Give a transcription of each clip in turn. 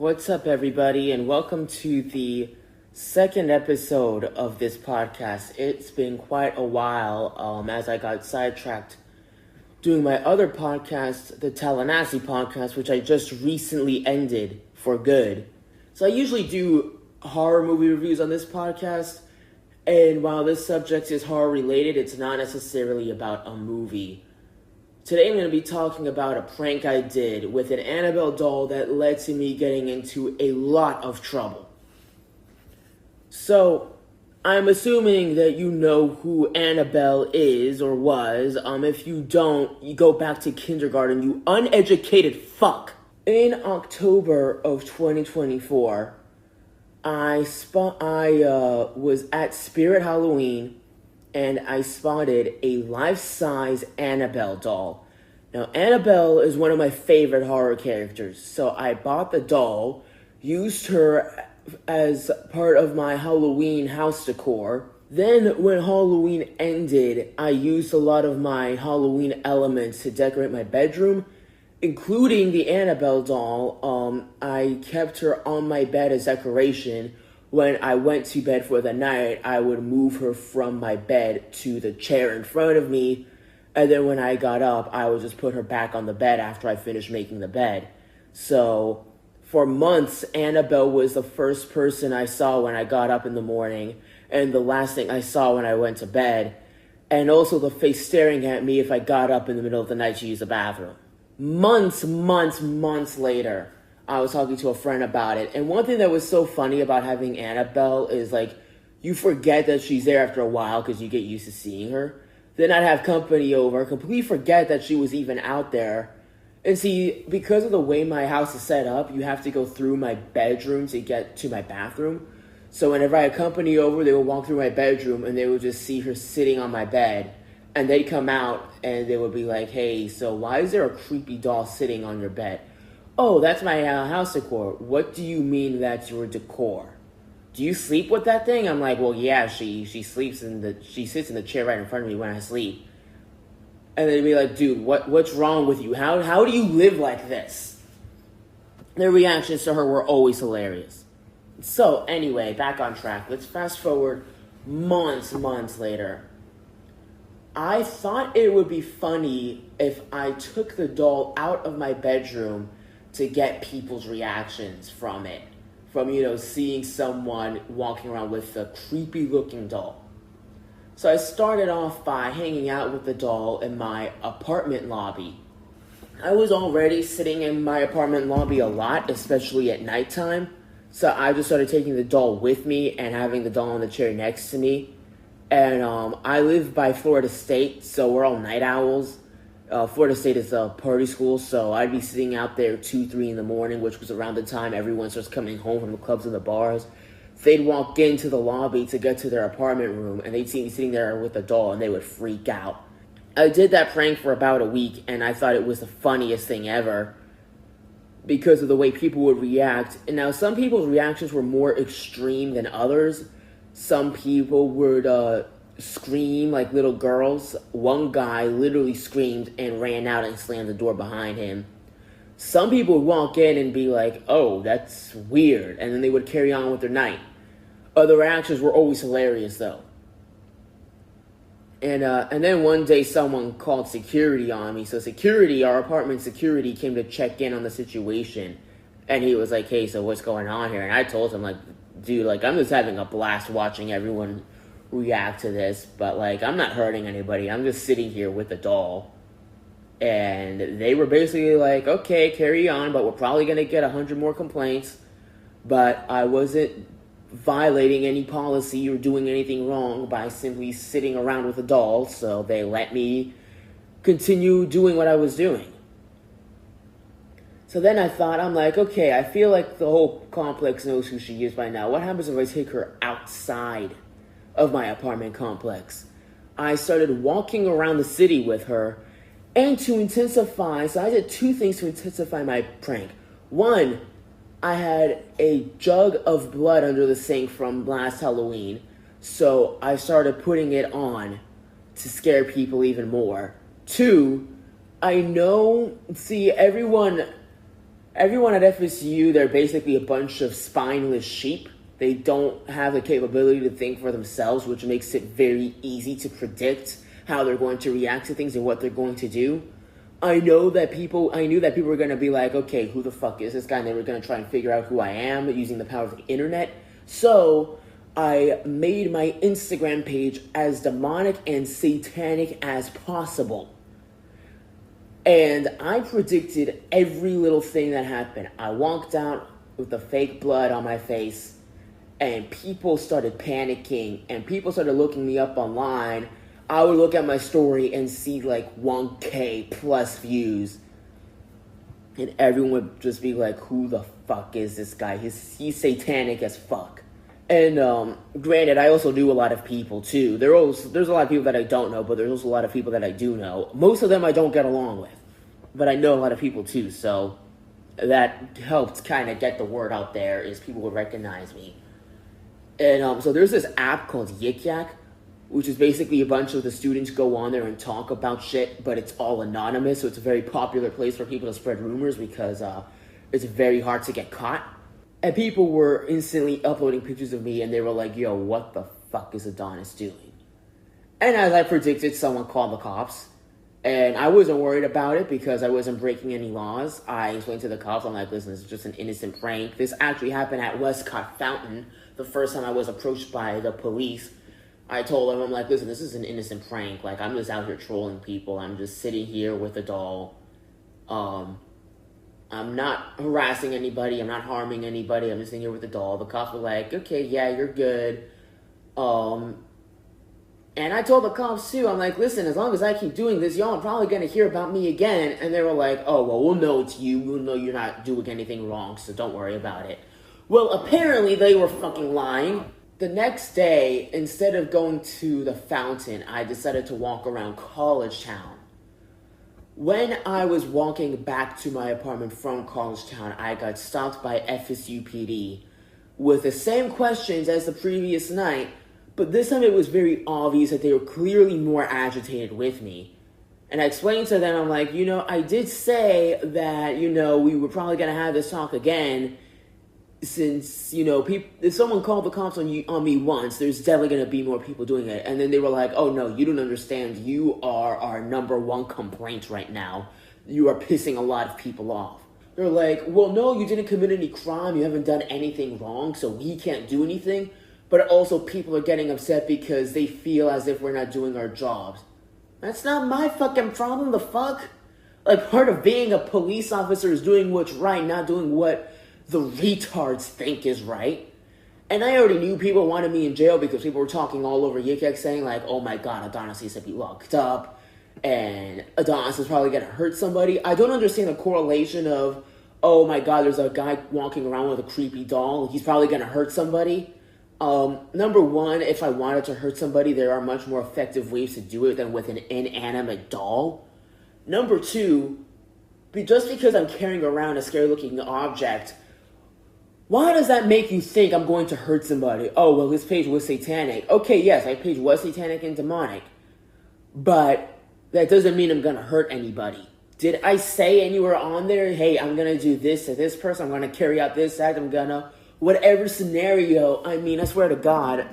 What's up, everybody, and welcome to the second episode of this podcast. It's been quite a while as I got sidetracked doing my other podcast, the Tallahassee podcast, which I just recently ended for good. So I usually do horror movie reviews on this podcast, and while this subject is horror related, it's not necessarily about a movie. Today I'm going to be talking about a prank I did with an Annabelle doll that led to me getting into a lot of trouble. So, I'm assuming that you know who Annabelle is or was. If you don't, you go back to kindergarten, you uneducated fuck. In October of 2024, I was at Spirit Halloween, and I spotted a life-size Annabelle doll. Now, Annabelle is one of my favorite horror characters, so I bought the doll, used her as part of my Halloween house decor. Then, when Halloween ended, I used a lot of my Halloween elements to decorate my bedroom, including the Annabelle doll. I kept her on my bed as decoration. When I went to bed for the night, I would move her from my bed to the chair in front of me, and then when I got up, I would just put her back on the bed after I finished making the bed. So, for months, Annabelle was the first person I saw when I got up in the morning, and the last thing I saw when I went to bed, and also the face staring at me if I got up in the middle of the night to use the bathroom. Months later, I was talking to a friend about it, and one thing that was so funny about having Annabelle is, you forget that she's there after a while because you get used to seeing her. Then I'd have company over, completely forget that she was even out there. And see, because of the way my house is set up, you have to go through my bedroom to get to my bathroom. So whenever I had company over, they would walk through my bedroom, and they would just see her sitting on my bed. And they'd come out, and they would be like, "Hey, so why is there a creepy doll sitting on your bed?" "Oh, that's my house decor." "What do you mean that's your decor? Do you sleep with that thing?" I'm like, "Well, yeah, she sits in the chair right in front of me when I sleep." And they'd be like, "Dude, what's wrong with you? How do you live like this?" Their reactions to her were always hilarious. So anyway, back on track. Let's fast forward months later. I thought it would be funny if I took the doll out of my bedroom to get people's reactions from it. From, seeing someone walking around with a creepy looking doll. So I started off by hanging out with the doll in my apartment lobby. I was already sitting in my apartment lobby a lot, especially at nighttime. So I just started taking the doll with me and having the doll on the chair next to me. And I live by Florida State, so we're all night owls. Florida State is a party school, so I'd be sitting out there 2, 3 in the morning, which was around the time everyone starts coming home from the clubs and the bars. They'd walk into the lobby to get to their apartment room, and they'd see me sitting there with a doll, and they would freak out. I did that prank for about a week, and I thought it was the funniest thing ever because of the way people would react. And now, some people's reactions were more extreme than others. Some people would scream like little girls. One guy literally screamed and ran out and slammed the door behind him. Some people would walk in and be like, "Oh, that's weird," and then they would carry on with their night. Other reactions were always hilarious, though. And then one day someone called security on me. So our apartment security, came to check in on the situation. And he was like, "Hey, so what's going on here?" And I told him, "Dude, I'm just having a blast watching everyone react to this, but I'm not hurting anybody. I'm just sitting here with a doll." And they were basically like, "Okay, carry on, but we're probably going to get 100 more complaints." But I wasn't violating any policy or doing anything wrong by simply sitting around with a doll, so they let me continue doing what I was doing. So then I'm like, okay, I feel like the whole complex knows who she is by now. What happens if I take her outside of my apartment complex? I started walking around the city with her, and to intensify, so I did 2 things to intensify my prank. One, I had a jug of blood under the sink from last Halloween, so I started putting it on to scare people even more. 2, everyone Everyone at FSU, they're basically a bunch of spineless sheep. They don't have the capability to think for themselves, which makes it very easy to predict how they're going to react to things and what they're going to do. I knew that people were going to be like, okay, who the fuck is this guy? And they were going to try and figure out who I am using the power of the internet. So I made my Instagram page as demonic and satanic as possible. And I predicted every little thing that happened. I walked out with the fake blood on my face, and people started panicking, and people started looking me up online. I would look at my story and see like 1K plus views, and everyone would just be like, who the fuck is this guy? He's satanic as fuck. And granted, I also knew a lot of people too. There's a lot of people that I don't know, but there's also a lot of people that I do know. Most of them I don't get along with, but I know a lot of people too, so that helped kind of get the word out there, is people would recognize me. And so there's this app called Yik Yak, which is basically a bunch of the students go on there and talk about shit, but it's all anonymous, so it's a very popular place for people to spread rumors because it's very hard to get caught. And people were instantly uploading pictures of me, and they were like, yo, what the fuck is Adonis doing? And as I predicted, someone called the cops. And I wasn't worried about it because I wasn't breaking any laws. I explained to the cops, I'm like, listen, this is just an innocent prank. This actually happened at Westcott Fountain the first time I was approached by the police. I told them, I'm like, listen, this is an innocent prank. Like, I'm just out here trolling people. I'm just sitting here with a doll. I'm not harassing anybody. I'm not harming anybody. I'm just sitting here with a doll. The cops were like, okay, yeah, you're good. And I told the cops too, I'm like, listen, as long as I keep doing this, y'all are probably going to hear about me again. And they were like, oh, well, we'll know it's you. We'll know you're not doing anything wrong, so don't worry about it. Well, apparently they were fucking lying. The next day, instead of going to the fountain, I decided to walk around College Town. When I was walking back to my apartment from College Town, I got stopped by FSU PD with the same questions as the previous night, but this time it was very obvious that they were clearly more agitated with me. And I explained to them, I'm like, I did say that, we were probably going to have this talk again, since, if someone called the cops on me once, there's definitely going to be more people doing it. And then they were like, oh no, you don't understand. You are our number one complaint right now. You are pissing a lot of people off. They're like, well, no, you didn't commit any crime. You haven't done anything wrong, so we can't do anything. But also people are getting upset because they feel as if we're not doing our jobs. That's not my fucking problem, the fuck? Like, part of being a police officer is doing what's right, not doing what the retards think is right. And I already knew people wanted me in jail because people were talking all over Yik Yak saying like, oh my god, Adonis needs to be locked up, and Adonis is probably gonna hurt somebody. I don't understand the correlation of, oh my god, there's a guy walking around with a creepy doll, he's probably gonna hurt somebody. Number one, if I wanted to hurt somebody, there are much more effective ways to do it than with an inanimate doll. Number two, just because I'm carrying around a scary looking object, why does that make you think I'm going to hurt somebody? Oh, well, his page was satanic. Okay, yes, my page was satanic and demonic. But that doesn't mean I'm going to hurt anybody. Did I say anywhere on there, hey, I'm going to do this to this person, I'm going to carry out this act, I'm going to... Whatever scenario, I mean, I swear to God,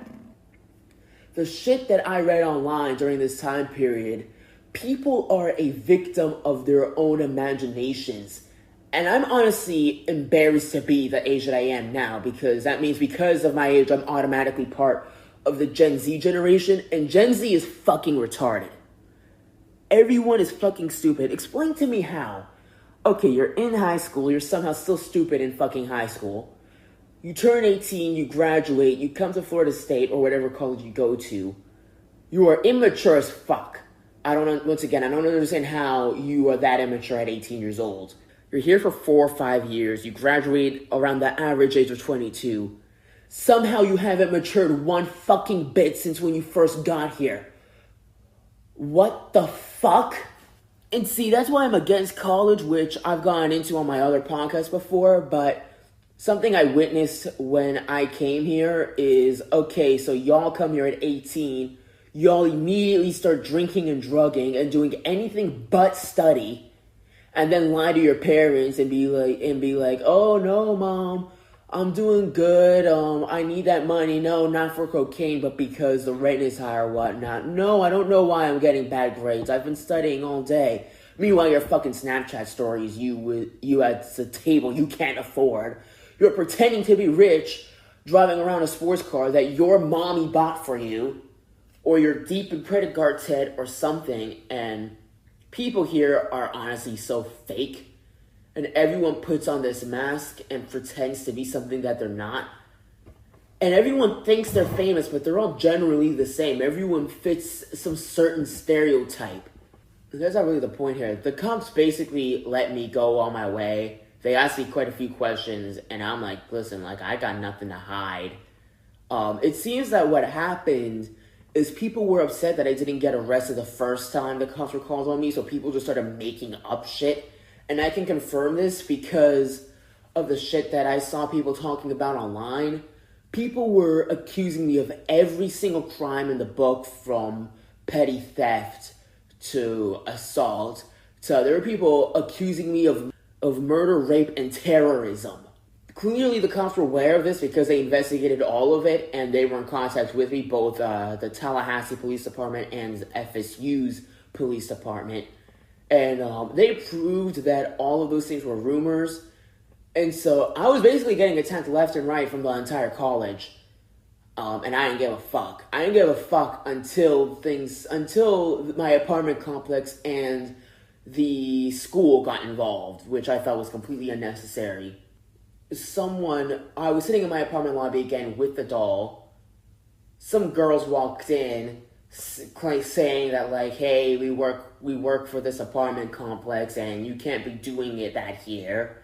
the shit that I read online during this time period, people are a victim of their own imaginations. And I'm honestly embarrassed to be the age that I am now, because that means because of my age, I'm automatically part of the Gen Z generation, and Gen Z is fucking retarded. Everyone is fucking stupid. Explain to me how. Okay, you're in high school, you're somehow still stupid in fucking high school. You turn 18, you graduate, you come to Florida State or whatever college you go to. You are immature as fuck. I don't understand how you are that immature at 18 years old. You're here for 4 or 5 years. You graduate around the average age of 22. Somehow you haven't matured one fucking bit since when you first got here. What the fuck? And see, that's why I'm against college, which I've gone into on my other podcasts before, but something I witnessed when I came here is, okay, so y'all come here at 18, y'all immediately start drinking and drugging and doing anything but study. and then lie to your parents and be like, oh no, mom, I'm doing good. I need that money. No, not for cocaine, but because the rent is high or whatnot. No, I don't know why I'm getting bad grades. I've been studying all day. Meanwhile, your fucking Snapchat stories, you at the table you can't afford. You're pretending to be rich, driving around a sports car that your mommy bought for you, or you're deep in credit card debt or something, and people here are honestly so fake. And everyone puts on this mask and pretends to be something that they're not. And everyone thinks they're famous, but they're all generally the same. Everyone fits some certain stereotype. That's not really the point here. The cops basically let me go on my way. They asked me quite a few questions, and I'm like, listen, like, I got nothing to hide. It seems that what happened is people were upset that I didn't get arrested the first time the cops were called on me, so people just started making up shit. And I can confirm this because of the shit that I saw people talking about online. People were accusing me of every single crime in the book, from petty theft to assault. So there were people accusing me of murder, rape, and terrorism. Clearly the cops were aware of this because they investigated all of it, and they were in contact with me, both the Tallahassee Police Department and FSU's Police Department. And they proved that all of those things were rumors. And so I was basically getting attacked left and right from the entire college. And I didn't give a fuck. I didn't give a fuck until my apartment complex and the school got involved, which I thought was completely unnecessary. I was sitting in my apartment lobby again with the doll. Some girls walked in, saying that, like, hey, we work for this apartment complex and you can't be doing that here.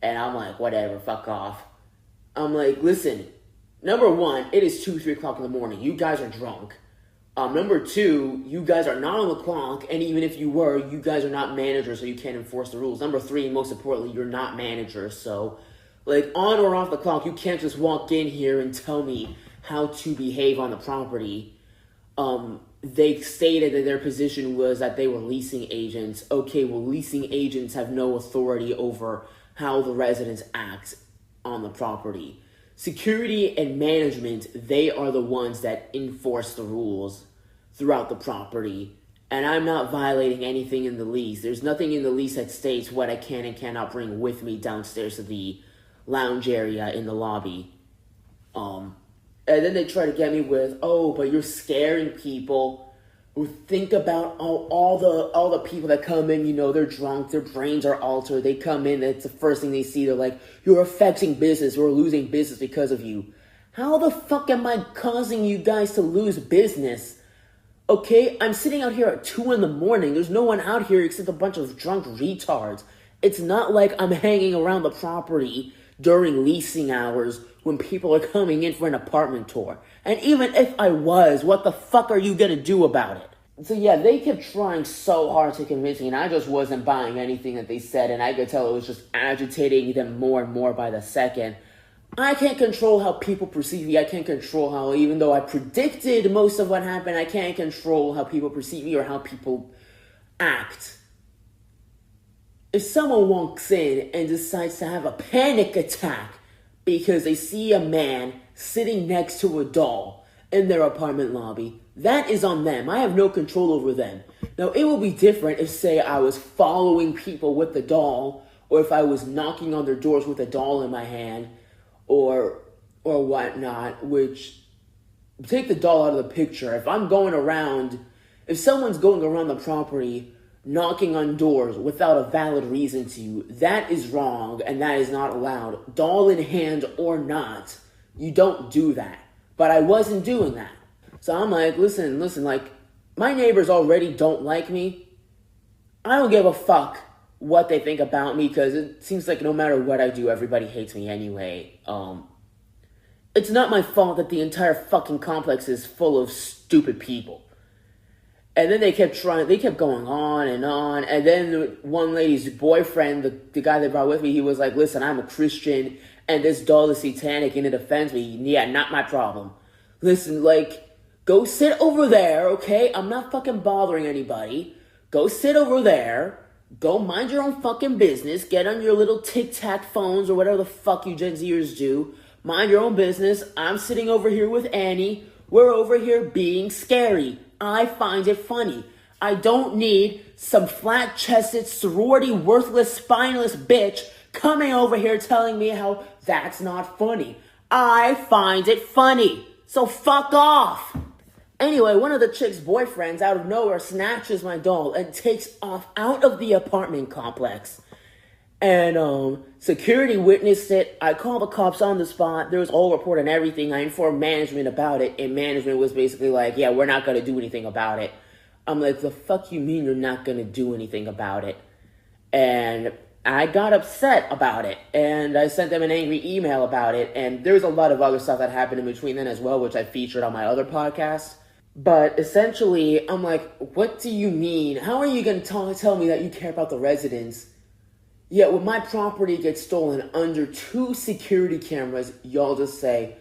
And I'm like, whatever, fuck off. I'm like, listen, number one, it is 2, 3 o'clock in the morning. You guys are drunk. Number two, you guys are not on the clock, and even if you were, you guys are not managers, so you can't enforce the rules. Number three, most importantly, you're not managers, so, like, on or off the clock, you can't just walk in here and tell me how to behave on the property. They stated that their position was that they were leasing agents. Okay, well, leasing agents have no authority over how the residents act on the property. Security and management, they are the ones that enforce the rules throughout the property. And I'm not violating anything in the lease. There's nothing in the lease that states what I can and cannot bring with me downstairs to the lounge area in the lobby. And then they try to get me with, oh, but you're scaring people. Think about all the people that come in, you know, they're drunk, their brains are altered, they come in, that's the first thing they see, they're like, you're affecting business, we're losing business because of you. How the fuck am I causing you guys to lose business? Okay, I'm sitting out here at 2 in the morning, there's no one out here except a bunch of drunk retards. It's not like I'm hanging around the property during leasing hours when people are coming in for an apartment tour. And even if I was, what the fuck are you gonna do about it? So yeah, they kept trying so hard to convince me, and I just wasn't buying anything that they said, and I could tell it was just agitating them more and more by the second. I can't control how people perceive me. I can't control how, even though I predicted most of what happened, I can't control how people perceive me or how people act. If someone walks in and decides to have a panic attack because they see a man sitting next to a doll in their apartment lobby, that is on them. I have no control over them. Now, it will be different if, say, I was following people with the doll, or if I was knocking on their doors with a doll in my hand, or whatnot, which, take the doll out of the picture. If someone's going around the property knocking on doors without a valid reason to, that is wrong, and that is not allowed. Doll in hand or not, you don't do that. But I wasn't doing that. So I'm like, listen, like, my neighbors already don't like me. I don't give a fuck what they think about me, because it seems like no matter what I do, everybody hates me anyway. It's not my fault that the entire fucking complex is full of stupid people. And then they kept going on, and then one lady's boyfriend, the guy they brought with me, he was like, listen, I'm a Christian, and this doll is satanic, and it offends me. Yeah, not my problem. Listen, like, go sit over there, okay? I'm not fucking bothering anybody. Go sit over there. Go mind your own fucking business. Get on your little tic-tac phones or whatever the fuck you Gen Zers do. Mind your own business. I'm sitting over here with Annie. We're over here being scary. I find it funny. I don't need some flat-chested, sorority, worthless, spineless bitch coming over here telling me how that's not funny. I find it funny. So fuck off. Anyway, one of the chick's boyfriends out of nowhere snatches my doll and takes off out of the apartment complex. And security witnessed it. I called the cops on the spot. There was a whole report and everything. I informed management about it, and management was basically like, yeah, we're not going to do anything about it. I'm like, the fuck you mean you're not going to do anything about it? And I got upset about it, and I sent them an angry email about it, and there's a lot of other stuff that happened in between then as well, which I featured on my other podcast. But essentially, I'm like, what do you mean? How are you going to tell me that you care about the residents? Yet when my property gets stolen under 2 security cameras, y'all just say,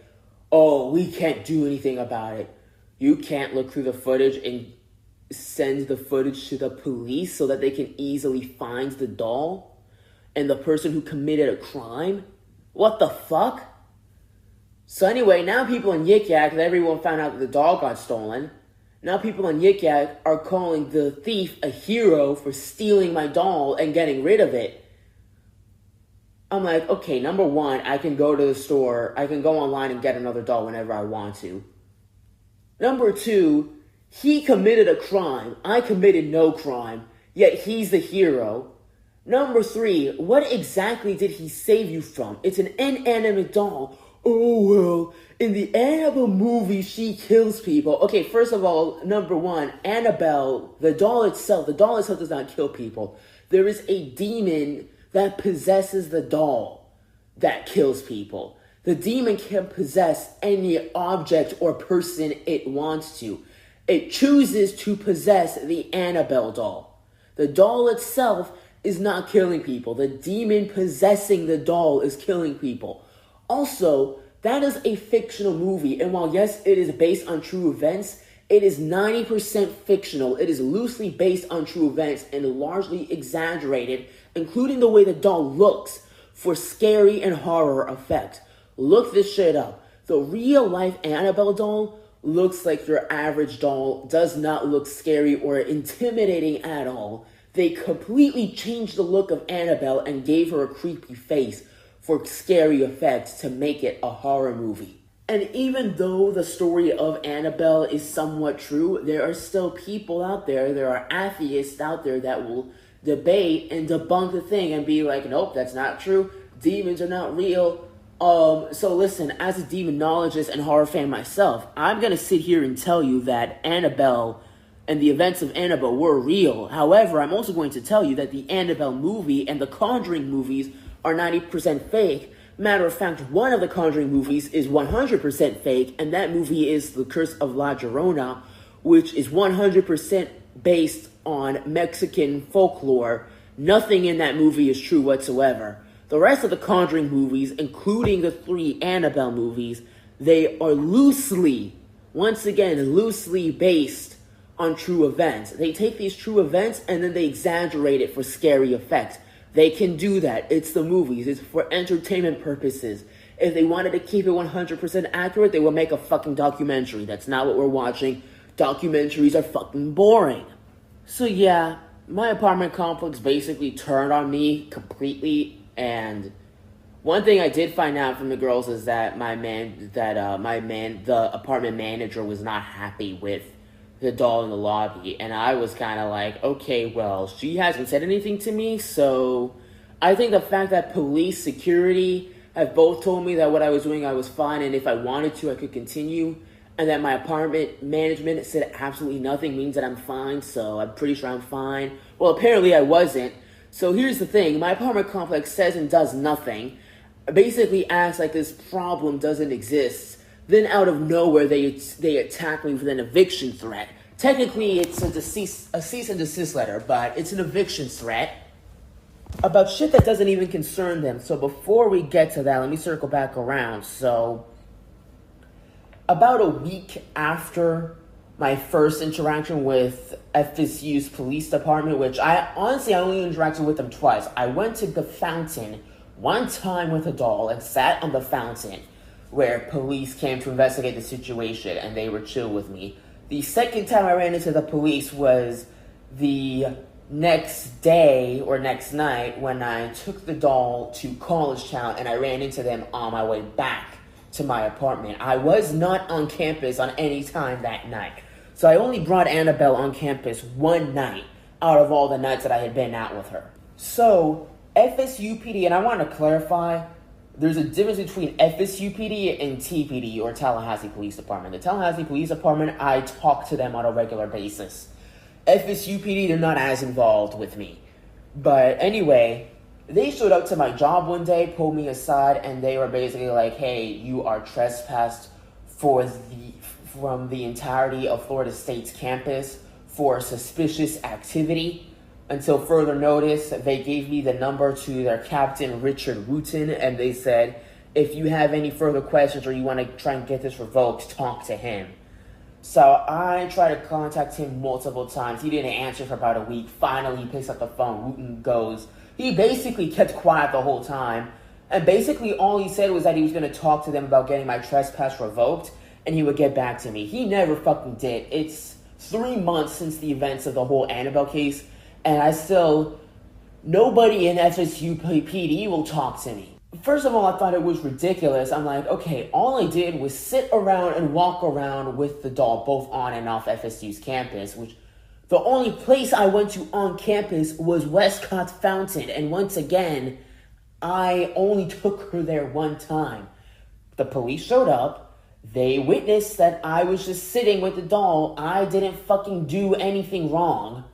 oh, we can't do anything about it. You can't look through the footage and send the footage to the police so that they can easily find the doll and the person who committed a crime? What the fuck? So anyway, now people in Yik Yak, that everyone found out that the doll got stolen, now people in Yik Yak are calling the thief a hero for stealing my doll and getting rid of it. I'm like, okay, number one, I can go to the store, I can go online and get another doll whenever I want to. Number two, he committed a crime, I committed no crime, yet he's the hero. Number three, what exactly did he save you from? It's an inanimate doll. Oh, well, in the Annabelle movie, she kills people. Okay, first of all, number one, Annabelle, the doll itself does not kill people. There is a demon that possesses the doll that kills people. The demon can possess any object or person it wants to. It chooses to possess the Annabelle doll. The doll itself is not killing people. The demon possessing the doll is killing people. Also, that is a fictional movie, and while yes, it is based on true events, it is 90% fictional. It is loosely based on true events and largely exaggerated, including the way the doll looks for scary and horror effect. Look this shit up. The real-life Annabelle doll looks like your average doll, does not look scary or intimidating at all. They completely changed the look of Annabelle and gave her a creepy face for scary effects to make it a horror movie. And even though the story of Annabelle is somewhat true, there are still people out there, there are atheists out there that will debate and debunk the thing and be like, nope, that's not true. Demons are not real. So listen, as a demonologist and horror fan myself, I'm going to sit here and tell you that Annabelle and the events of Annabelle were real. However, I'm also going to tell you that the Annabelle movie and the Conjuring movies are 90% fake. Matter of fact, one of the Conjuring movies is 100% fake, and that movie is The Curse of La Llorona, which is 100% based on Mexican folklore. Nothing in that movie is true whatsoever. The rest of the Conjuring movies, including the 3 Annabelle movies, they are loosely based on true events. They take these true events and then they exaggerate it for scary effects. They can do that. It's the movies. It's for entertainment purposes. If they wanted to keep it 100% accurate, they would make a fucking documentary. That's not what we're watching. Documentaries are fucking boring. So yeah, my apartment complex basically turned on me completely. And one thing I did find out from the girls is that the apartment manager was not happy with the doll in the lobby, and I was kind of like, okay, well, she hasn't said anything to me, so I think the fact that police, security have both told me that what I was doing, I was fine, and if I wanted to, I could continue, and that my apartment management said absolutely nothing means that I'm fine, so I'm pretty sure I'm fine. Well, apparently I wasn't. So here's the thing, my apartment complex says and does nothing, basically acts like this problem doesn't exist. Then out of nowhere, they attack me with an eviction threat. Technically, it's a cease and desist letter, but it's an eviction threat about shit that doesn't even concern them. So before we get to that, let me circle back around. So about a week after my first interaction with FSU's police department, which I only interacted with them twice. I went to the fountain one time with a doll and sat on the fountain where police came to investigate the situation, and they were chill with me. The second time I ran into the police was the next day or next night when I took the doll to College Town, and I ran into them on my way back to my apartment. I was not on campus on any time that night. So I only brought Annabelle on campus one night out of all the nights that I had been out with her. So FSU PD, and I want to clarify, there's a difference between FSU PD and TPD, or Tallahassee Police Department. The Tallahassee Police Department, I talk to them on a regular basis. FSU PD, they're not as involved with me. But anyway, they showed up to my job one day, pulled me aside, and they were basically like, hey, you are trespassed from the entirety of Florida State's campus for suspicious activity. Until further notice, they gave me the number to their captain, Richard Wooten, and they said, if you have any further questions or you want to try and get this revoked, talk to him. So I tried to contact him multiple times. He didn't answer for about a week. Finally, he picks up the phone. Wooten goes. He basically kept quiet the whole time. And basically all he said was that he was going to talk to them about getting my trespass revoked, and he would get back to me. He never fucking did. It's 3 months since the events of the whole Annabelle case, and nobody in FSU PD will talk to me. First of all, I thought it was ridiculous. I'm like, okay, all I did was sit around and walk around with the doll, both on and off FSU's campus, which the only place I went to on campus was Westcott Fountain, and once again, I only took her there one time. The police showed up. They witnessed that I was just sitting with the doll. I didn't fucking do anything wrong.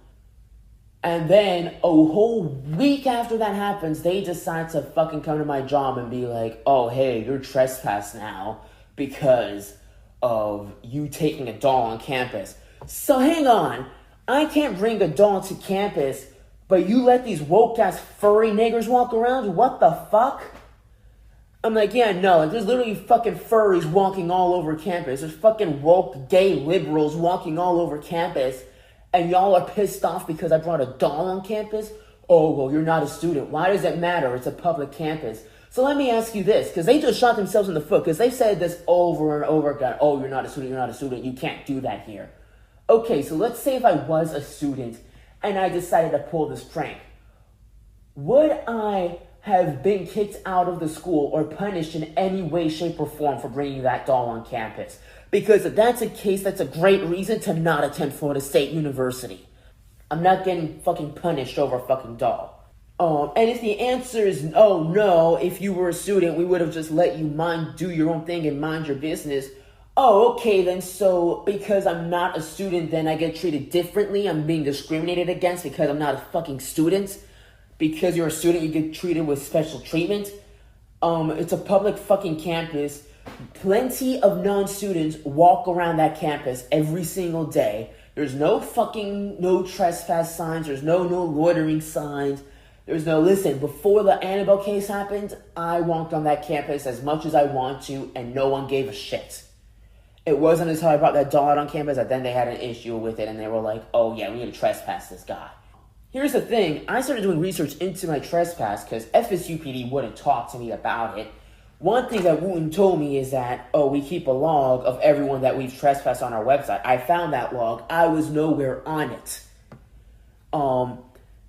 And then a whole week after that happens, they decide to fucking come to my job and be like, oh, hey, you're trespassed now because of you taking a doll on campus. So hang on. I can't bring a doll to campus, but you let these woke-ass furry niggers walk around? What the fuck? I'm like, yeah, no, there's literally fucking furries walking all over campus. There's fucking woke gay liberals walking all over campus. And y'all are pissed off because I brought a doll on campus? Oh, well, you're not a student. Why does it matter? It's a public campus. So let me ask you this, because they just shot themselves in the foot, because they said this over and over again. Oh, you're not a student, you can't do that here. Okay, so let's say if I was a student and I decided to pull this prank. Would I have been kicked out of the school or punished in any way, shape, or form for bringing that doll on campus? Because if that's the case, that's a great reason to not attend Florida State University. I'm not getting fucking punished over a fucking doll. And if the answer is, oh no, if you were a student, we would have just let you do your own thing and mind your business. Oh, okay then, so because I'm not a student, then I get treated differently? I'm being discriminated against because I'm not a fucking student? Because you're a student, you get treated with special treatment? It's a public fucking campus. Plenty of non-students walk around that campus every single day. There's no trespass signs. There's no loitering signs. There's no, listen, before the Annabelle case happened, I walked on that campus as much as I want to, and no one gave a shit. It wasn't until I brought that doll out on campus that then they had an issue with it, and they were like, oh yeah, we need to trespass this guy. Here's the thing. I started doing research into my trespass because FSU PD wouldn't talk to me about it. One thing that Wooten told me is that, oh, we keep a log of everyone that we've trespassed on our website. I found that log. I was nowhere on it. And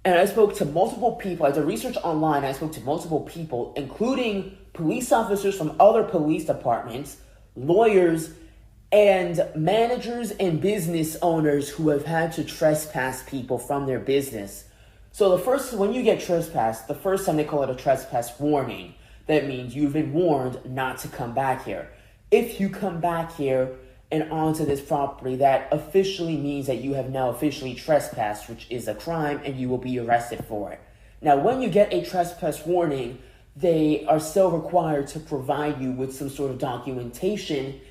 I spoke to multiple people. I did research online. I spoke to multiple people, including police officers from other police departments, lawyers, and managers and business owners who have had to trespass people from their business. So when you get trespassed, the first time they call it a trespass warning. That means you've been warned not to come back here. If you come back here and onto this property, that officially means that you have now officially trespassed, which is a crime, and you will be arrested for it. Now, when you get a trespass warning, they are still required to provide you with some sort of documentation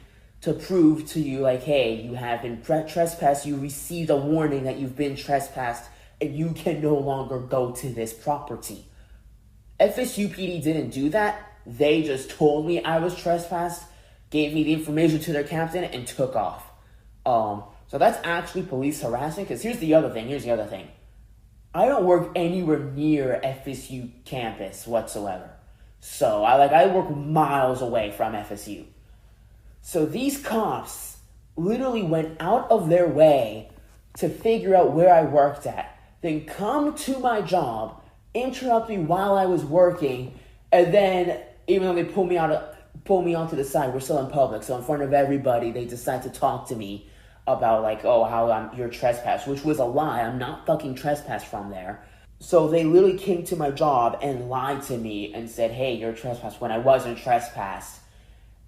to prove to you, like, hey, you have been trespassed, you received a warning that you've been trespassed, and you can no longer go to this property. FSU PD didn't do that. They just told me I was trespassed, gave me the information to their captain, and took off. So that's actually police harassment. Because here's the other thing. I don't work anywhere near FSU campus whatsoever. So I work miles away from FSU. So these cops literally went out of their way to figure out where I worked at, then come to my job, interrupt me while I was working, and then even though they pull me onto the side, we're still in public, so in front of everybody, they decide to talk to me about how you're trespassed, which was a lie. I'm not fucking trespassed from there. So they literally came to my job and lied to me and said, hey, you're trespassed, when I wasn't trespassed.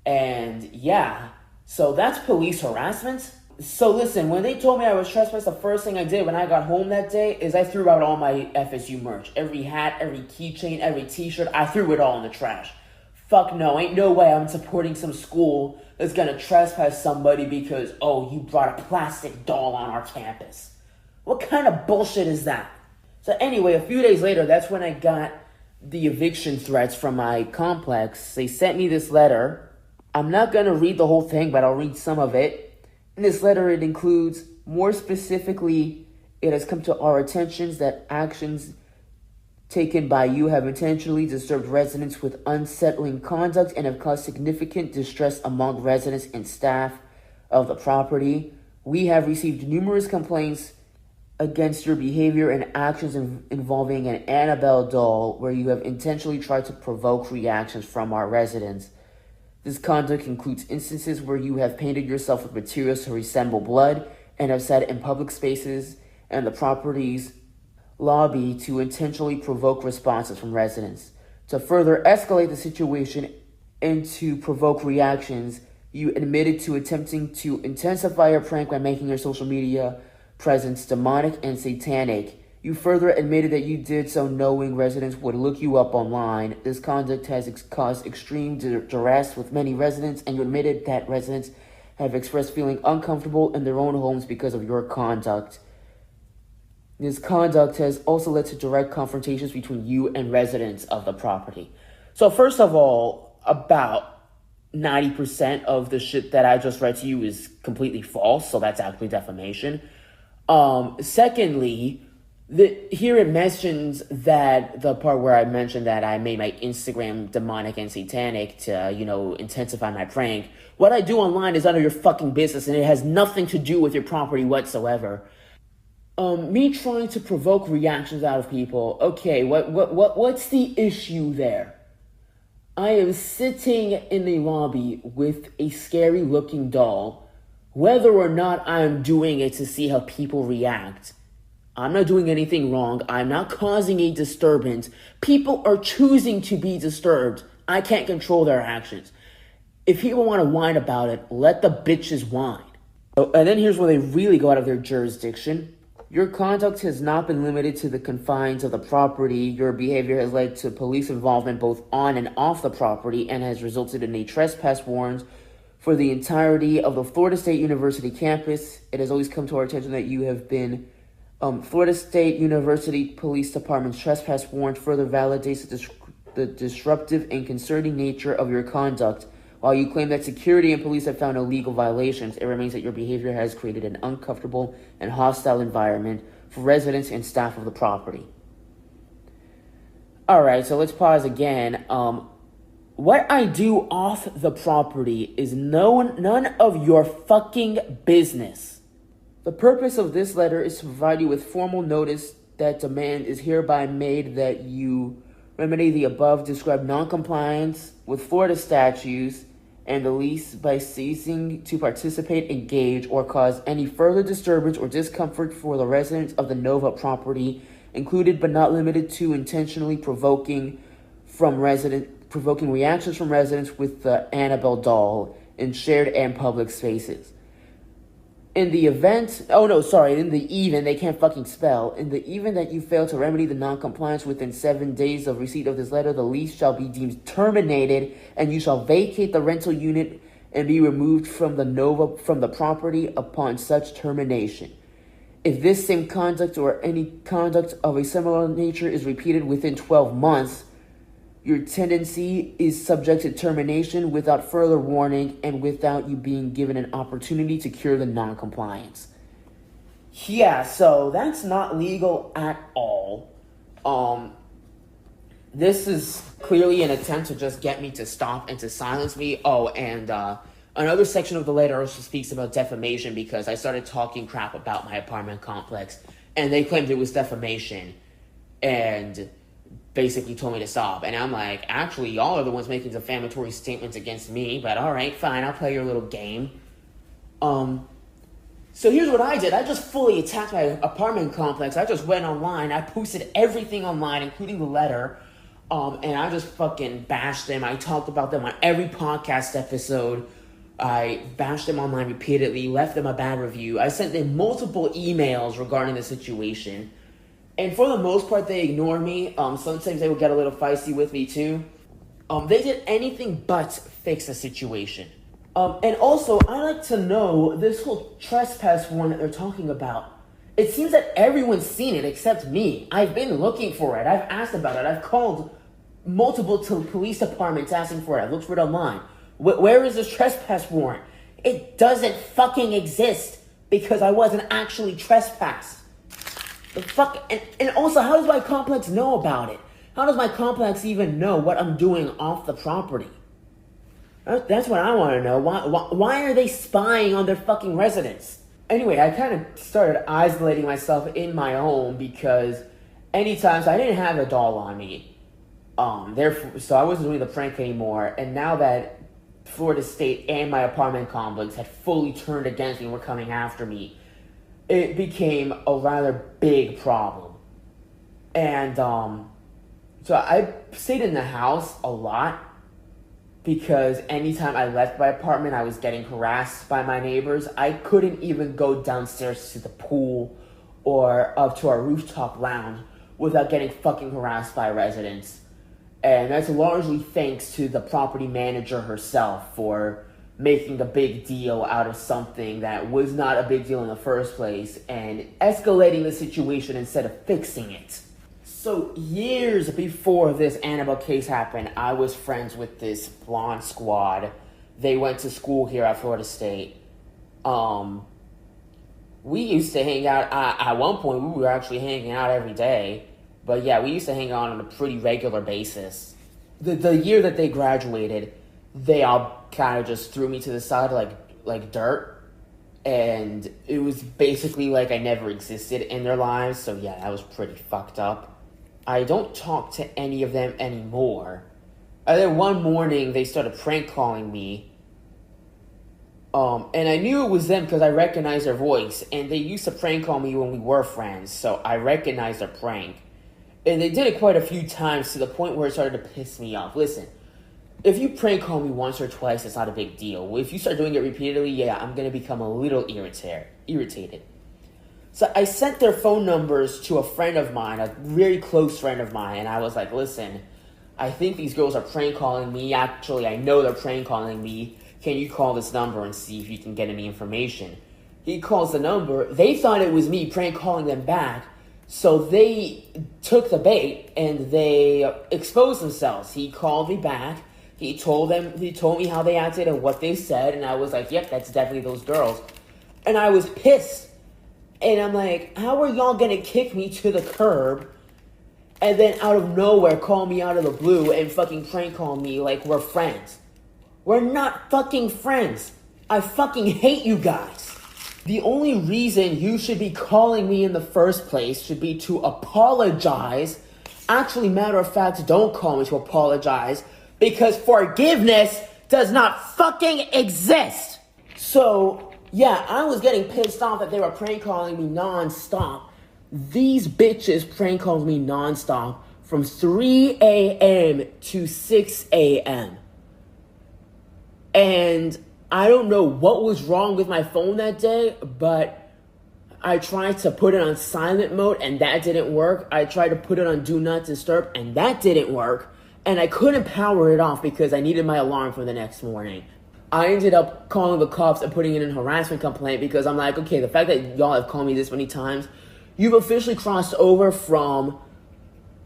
And yeah, so that's police harassment. So listen, when they told me I was trespassed, the first thing I did when I got home that day is I threw out all my FSU merch. Every hat, every keychain, every t-shirt, I threw it all in the trash. Fuck no, ain't no way I'm supporting some school that's gonna trespass somebody because, oh, you brought a plastic doll on our campus. What kind of bullshit is that? So anyway, a few days later, that's when I got the eviction threats from my complex. They sent me this letter. I'm not gonna read the whole thing, but I'll read some of it. In this letter, it includes, more specifically, it has come to our attentions that actions taken by you have intentionally disturbed residents with unsettling conduct and have caused significant distress among residents and staff of the property. We have received numerous complaints against your behavior and actions involving an Annabelle doll where you have intentionally tried to provoke reactions from our residents. This conduct includes instances where you have painted yourself with materials to resemble blood and have sat in public spaces and the property's lobby to intentionally provoke responses from residents. To further escalate the situation and to provoke reactions, you admitted to attempting to intensify your prank by making your social media presence demonic and satanic. You further admitted that you did so knowing residents would look you up online. This conduct has caused extreme duress with many residents, and you admitted that residents have expressed feeling uncomfortable in their own homes because of your conduct. This conduct has also led to direct confrontations between you and residents of the property. So first of all, about 90% of the shit that I just read to you is completely false, so that's actually defamation. Secondly, here it mentions that the part where I mentioned that I made my Instagram demonic and satanic to, intensify my prank. What I do online is none of your fucking business, and it has nothing to do with your property whatsoever. Me trying to provoke reactions out of people. Okay, what's the issue there? I am sitting in the lobby with a scary looking doll. Whether or not I'm doing it to see how people react, I'm not doing anything wrong. I'm not causing a disturbance. People are choosing to be disturbed. I can't control their actions. If people want to whine about it, let the bitches whine. And then here's where they really go out of their jurisdiction. Your conduct has not been limited to the confines of the property. Your behavior has led to police involvement both on and off the property and has resulted in a trespass warrant for the entirety of the Florida State University campus. It has always come to our attention that you have been Florida State University Police Department's trespass warrant further validates the disruptive and concerning nature of your conduct. While you claim that security and police have found illegal violations, it remains that your behavior has created an uncomfortable and hostile environment for residents and staff of the property. Alright, so let's pause again. What I do off the property is none of your fucking business. The purpose of this letter is to provide you with formal notice that demand is hereby made that you remedy the above described noncompliance with Florida statutes and the lease by ceasing to participate, engage, or cause any further disturbance or discomfort for the residents of the Nova property, included but not limited to intentionally provoking reactions from residents with the Annabelle doll in shared and public spaces. In the event, they can't fucking spell. In the event that you fail to remedy the non-compliance within 7 days of receipt of this letter, the lease shall be deemed terminated and you shall vacate the rental unit and be removed from the property upon such termination. If this same conduct or any conduct of a similar nature is repeated within 12 months, Your tendency is subject to termination without further warning and without you being given an opportunity to cure the non-compliance. Yeah, so that's not legal at all. This is clearly an attempt to just get me to stop and to silence me. Oh, and another section of the letter also speaks about defamation because I started talking crap about my apartment complex, and they claimed it was defamation, and basically told me to stop. And I'm like, actually, y'all are the ones making defamatory statements against me, but all right, fine, I'll play your little game. So here's what I did. I just fully attacked my apartment complex. I just went online. I posted everything online, including the letter. And I just fucking bashed them. I talked about them on every podcast episode. I bashed them online repeatedly, left them a bad review. I sent them multiple emails regarding the situation. And for the most part, they ignore me. Sometimes they would get a little feisty with me too. They did anything but fix the situation. And also, I like to know this whole trespass warrant that they're talking about. It seems that everyone's seen it except me. I've been looking for it. I've asked about it. I've called multiple police departments asking for it. I've looked for it online. Where is this trespass warrant? It doesn't fucking exist because I wasn't actually trespassed. The fuck? And also, how does my complex know about it? How does my complex even know what I'm doing off the property? That's what I want to know. Why are they spying on their fucking residents? Anyway, I kind of started isolating myself in my home because anytime, so I didn't have a doll on me. Therefore, so I wasn't doing the prank anymore. And now that Florida State and my apartment complex had fully turned against me and were coming after me, it became a rather big problem. And so I stayed in the house a lot because anytime I left my apartment, I was getting harassed by my neighbors. I couldn't even go downstairs to the pool or up to our rooftop lounge without getting fucking harassed by residents. And that's largely thanks to the property manager herself for making a big deal out of something that was not a big deal in the first place and escalating the situation instead of fixing it. So years before this Annabelle case happened, I was friends with this blonde squad. They went to school here at Florida State. We used to hang out, at one point we were actually hanging out every day. But yeah, we used to hang out on a pretty regular basis. The year that they graduated, they all kind of just threw me to the side like dirt. And it was basically like I never existed in their lives. So yeah, that was pretty fucked up. I don't talk to any of them anymore. And then one morning, they started prank calling me. And I knew it was them because I recognized their voice. And they used to prank call me when we were friends. So I recognized their prank. And they did it quite a few times to the point where it started to piss me off. Listen, if you prank call me once or twice, it's not a big deal. If you start doing it repeatedly, yeah, I'm going to become a little irritated. So I sent their phone numbers to a friend of mine, a very close friend of mine, and I was like, listen, I think these girls are prank calling me. Actually, I know they're prank calling me. Can you call this number and see if you can get any information? He calls the number. They thought it was me prank calling them back. So they took the bait and they exposed themselves. He called me back. He told me how they acted and what they said. And I was like, yep, that's definitely those girls. And I was pissed. And I'm like, how are y'all going to kick me to the curb and then out of nowhere call me out of the blue and fucking prank call me like we're friends? We're not fucking friends. I fucking hate you guys. The only reason you should be calling me in the first place should be to apologize. Actually, matter of fact, don't call me to apologize because forgiveness does not fucking exist. So, yeah, I was getting pissed off that they were prank calling me non-stop. These bitches prank called me non-stop from 3 a.m. to 6 a.m. And I don't know what was wrong with my phone that day, but I tried to put it on silent mode and that didn't work. I tried to put it on do not disturb and that didn't work. And I couldn't power it off because I needed my alarm for the next morning. I ended up calling the cops and putting in a harassment complaint because I'm like, okay, the fact that y'all have called me this many times, you've officially crossed over from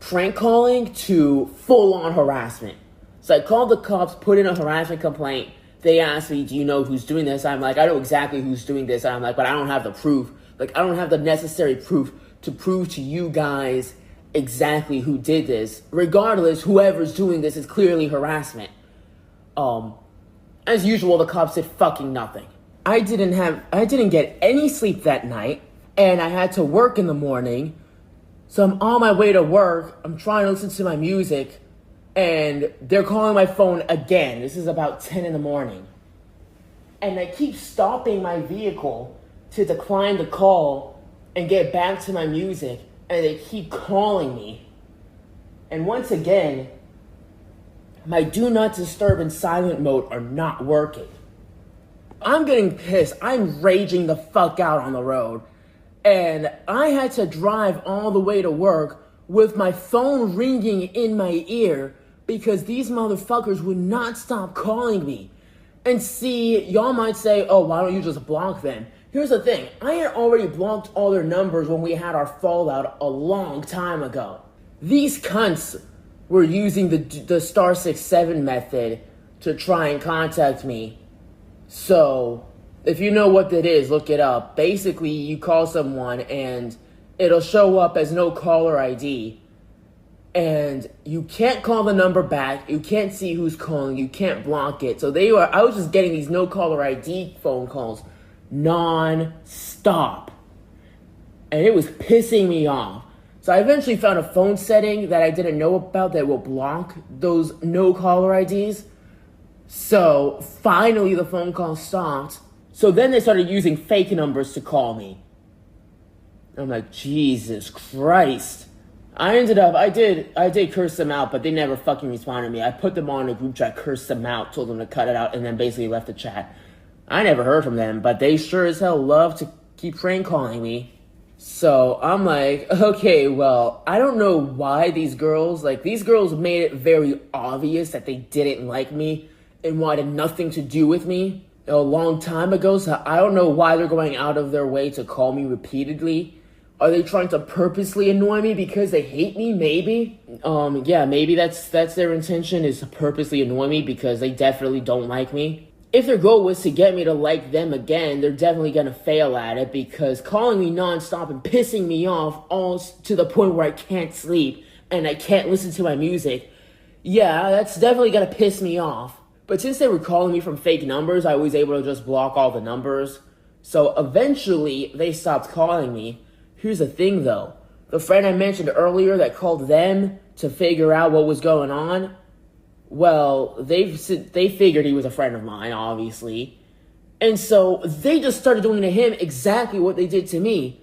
prank calling to full-on harassment. So I called the cops, put in a harassment complaint. They asked me, do you know who's doing this? I'm like, I know exactly who's doing this. And I'm like, but I don't have the proof. Like, I don't have the necessary proof to prove to you guys exactly who did this. Regardless, whoever's doing this is clearly harassment. As usual, the cops did fucking nothing. I didn't get any sleep that night, and I had to work in the morning. So I'm on my way to work. I'm trying to listen to my music, and they're calling my phone again. This is about 10 in the morning. And I keep stopping my vehicle to decline the call and get back to my music, and they keep calling me. And once again, my do not disturb and silent mode are not working. I'm getting pissed. I'm raging the fuck out on the road. And I had to drive all the way to work with my phone ringing in my ear because these motherfuckers would not stop calling me. And see, y'all might say, oh, why don't you just block them? Here's the thing. I had already blocked all their numbers when we had our fallout a long time ago. These cunts were using the *667 method to try and contact me. So, if you know what that is, look it up. Basically, you call someone and it'll show up as no caller ID. And you can't call the number back. You can't see who's calling. You can't block it. So I was just getting these no caller ID phone calls non-stop. And it was pissing me off. So I eventually found a phone setting that I didn't know about that will block those no caller IDs. So finally the phone call stopped. So then they started using fake numbers to call me. I'm like, Jesus Christ. I did curse them out, but they never fucking responded to me. I put them on a group chat, cursed them out, told them to cut it out, and then basically left the chat. I never heard from them, but they sure as hell love to keep prank calling me. So I'm like, okay, well, I don't know why these girls made it very obvious that they didn't like me and wanted nothing to do with me a long time ago. So I don't know why they're going out of their way to call me repeatedly. Are they trying to purposely annoy me because they hate me? Maybe. Yeah, maybe that's their intention, is to purposely annoy me because they definitely don't like me. If their goal was to get me to like them again, they're definitely going to fail at it, because calling me nonstop and pissing me off all to the point where I can't sleep and I can't listen to my music, yeah, that's definitely going to piss me off. But since they were calling me from fake numbers, I was able to just block all the numbers. So eventually they stopped calling me. Here's the thing though. The friend I mentioned earlier that called them to figure out what was going on, well, they figured he was a friend of mine, obviously. And so they just started doing to him exactly what they did to me.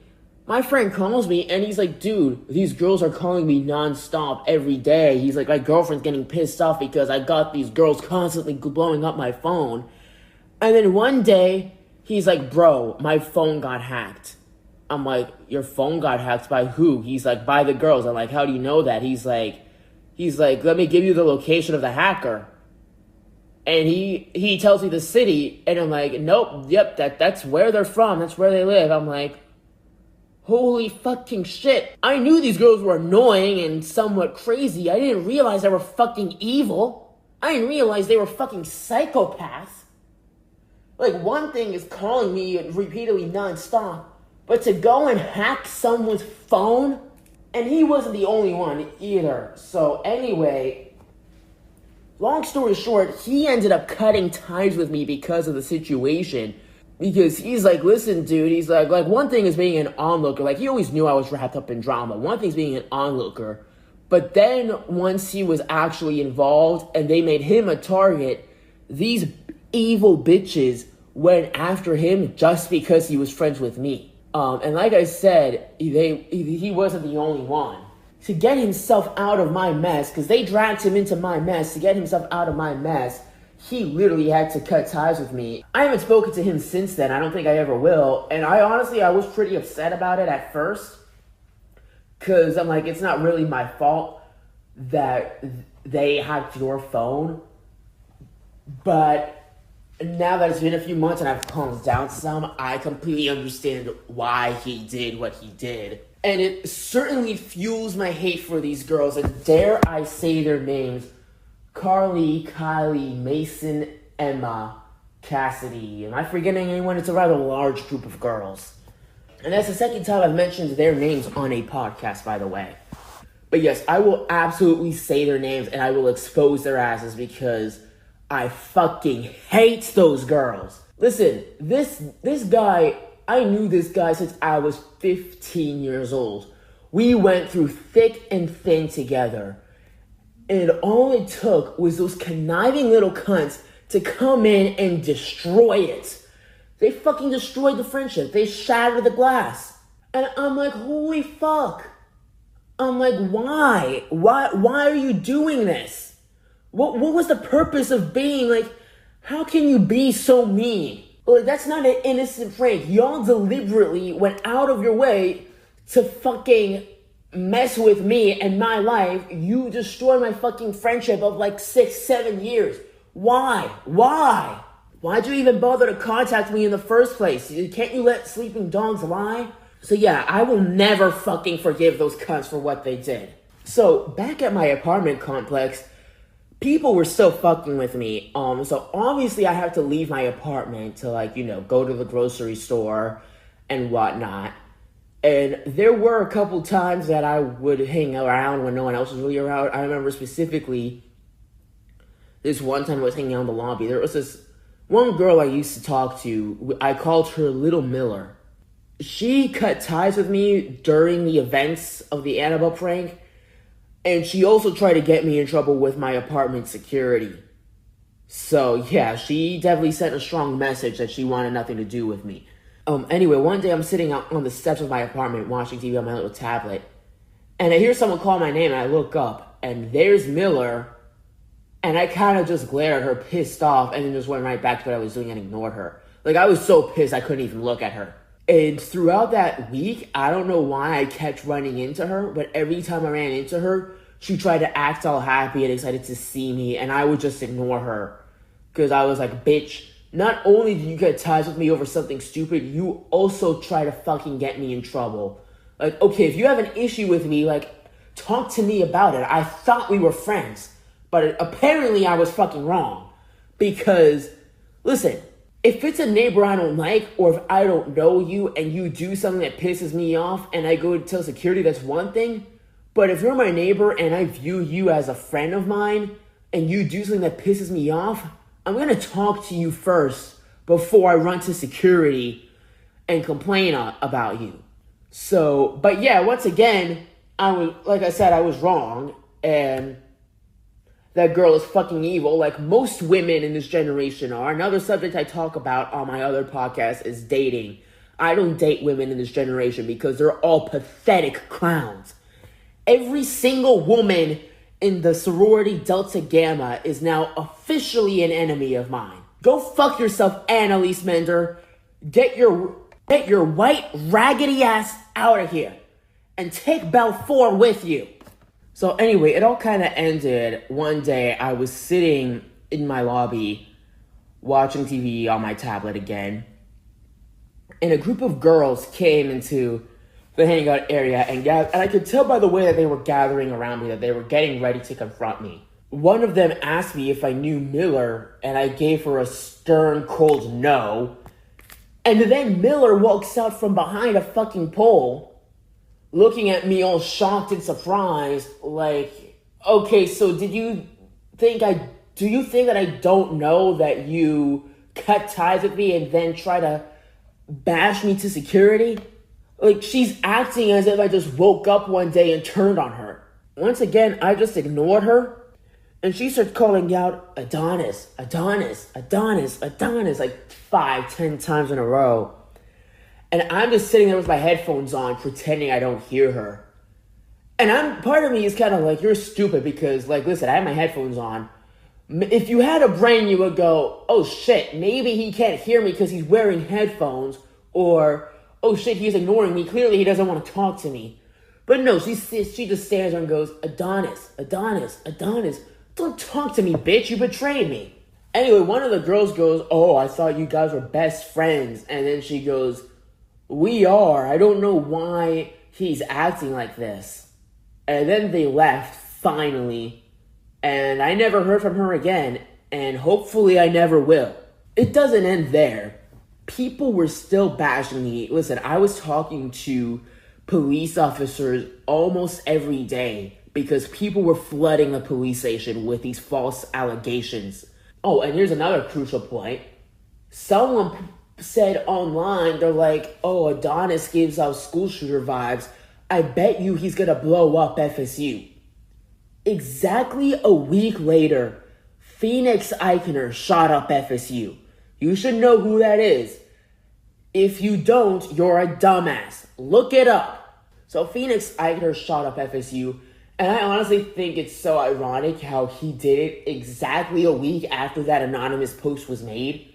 My friend calls me and he's like, dude, these girls are calling me nonstop every day. He's like, my girlfriend's getting pissed off because I got these girls constantly blowing up my phone. And then one day, he's like, bro, my phone got hacked. I'm like, your phone got hacked by who? He's like, by the girls. I'm like, how do you know that? He's like, let me give you the location of the hacker. And he tells me the city, and I'm like, nope, yep, that's where they're from. That's where they live. I'm like, holy fucking shit. I knew these girls were annoying and somewhat crazy. I didn't realize they were fucking evil. I didn't realize they were fucking psychopaths. Like, one thing is calling me repeatedly nonstop, but to go and hack someone's phone, and he wasn't the only one either. So anyway, long story short, he ended up cutting ties with me because of the situation. Because he's like, listen, dude, he's like one thing is being an onlooker. Like, he always knew I was wrapped up in drama. One thing is being an onlooker. But then once he was actually involved and they made him a target, these evil bitches went after him just because he was friends with me. And like I said, he wasn't the only one. To get himself out of my mess, because they dragged him into my mess, to get himself out of my mess, he literally had to cut ties with me. I haven't spoken to him since then. I don't think I ever will. And I was pretty upset about it at first, because I'm like, it's not really my fault that they hacked your phone. But now that it's been a few months and I've calmed down some, I completely understand why he did what he did. And it certainly fuels my hate for these girls. And dare I say their names: Carly, Kylie, Mason, Emma, Cassidy. Am I forgetting anyone? It's a rather large group of girls. And that's the second time I've mentioned their names on a podcast, by the way. But yes, I will absolutely say their names and I will expose their asses because I fucking hate those girls. Listen, this guy, I knew this guy since I was 15 years old. We went through thick and thin together. And all it took was those conniving little cunts to come in and destroy it. They fucking destroyed the friendship. They shattered the glass. And I'm like, holy fuck. I'm like, why? Why are you doing this? What was the purpose of being like, how can you be so mean? Like, that's not an innocent prank. Y'all deliberately went out of your way to fucking mess with me and my life. You destroyed my fucking friendship of like 6-7 years. Why? Why'd you even bother to contact me in the first place? Can't you let sleeping dogs lie? So yeah, I will never fucking forgive those cunts for what they did. So back at my apartment complex, people were still fucking with me. So obviously I have to leave my apartment to go to the grocery store and whatnot. And there were a couple times that I would hang around when no one else was really around. I remember specifically this one time I was hanging out in the lobby. There was this one girl I used to talk to. I called her Little Miller. She cut ties with me during the events of the Annabelle prank. And she also tried to get me in trouble with my apartment security. So yeah, she definitely sent a strong message that she wanted nothing to do with me. Anyway, one day I'm sitting out on the steps of my apartment watching TV on my little tablet. And I hear someone call my name and I look up. And there's Miller. And I kind of just glared at her, pissed off, and then just went right back to what I was doing and ignored her. Like, I was so pissed I couldn't even look at her. And throughout that week, I don't know why I kept running into her, but every time I ran into her, she tried to act all happy and excited to see me, and I would just ignore her. Because I was like, bitch, not only did you get ties with me over something stupid, you also try to fucking get me in trouble. Like, okay, if you have an issue with me, talk to me about it. I thought we were friends. But apparently I was fucking wrong. Because, listen, if it's a neighbor I don't like, or if I don't know you and you do something that pisses me off and I go to tell security, that's one thing. But if you're my neighbor and I view you as a friend of mine and you do something that pisses me off, I'm going to talk to you first before I run to security and complain about you. So, but yeah, once again, I was wrong. And that girl is fucking evil, like most women in this generation are. Another subject I talk about on my other podcast is dating. I don't date women in this generation because they're all pathetic clowns. Every single woman in the sorority Delta Gamma is now officially an enemy of mine. Go fuck yourself, Annalise Mender. Get your white raggedy ass out of here and take Belfour with you. So anyway, it all kind of ended one day. I was sitting in my lobby watching TV on my tablet again. And a group of girls came into the hangout area and I could tell by the way that they were gathering around me that they were getting ready to confront me. One of them asked me if I knew Miller and I gave her a stern, cold no. And then Miller walks out from behind a fucking pole looking at me all shocked and surprised, like, okay, so do you think that I don't know that you cut ties with me and then try to bash me to security? Like, she's acting as if I just woke up one day and turned on her. Once again, I just ignored her, and she starts calling out, Adonis, Adonis, Adonis, Adonis, like 5-10 times in a row. And I'm just sitting there with my headphones on, pretending I don't hear her. And part of me is kind of like, you're stupid because, listen, I have my headphones on. If you had a brain, you would go, oh shit, maybe he can't hear me because he's wearing headphones. Or, oh shit, he's ignoring me. Clearly he doesn't want to talk to me. But no, she just stands there and goes, Adonis, Adonis, Adonis. Don't talk to me, bitch. You betrayed me. Anyway, one of the girls goes, oh, I thought you guys were best friends. And then she goes, we are. I don't know why he's acting like this. And then they left, finally. And I never heard from her again. And hopefully I never will. It doesn't end there. People were still bashing me. Listen, I was talking to police officers almost every day because people were flooding the police station with these false allegations. Oh, and here's another crucial point. Someone said online, they're like, oh, Adonis gives out school shooter vibes. I bet you he's gonna blow up FSU. Exactly a week later, Phoenix Eichner shot up FSU. You should know who that is. If you don't, you're a dumbass. Look it up. So Phoenix Eichner shot up FSU, and I honestly think it's so ironic how he did it exactly a week after that anonymous post was made.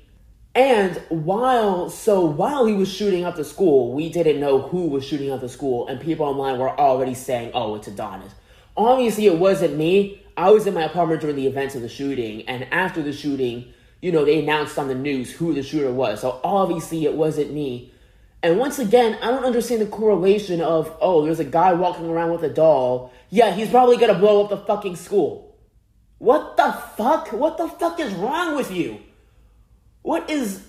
And while he was shooting up the school, we didn't know who was shooting up the school, and people online were already saying, oh, it's Adonis. Obviously, it wasn't me. I was in my apartment during the events of the shooting, and after the shooting, they announced on the news who the shooter was. So obviously, it wasn't me. And once again, I don't understand the correlation of, oh, there's a guy walking around with a doll. Yeah, he's probably gonna blow up the fucking school. What the fuck? What the fuck is wrong with you?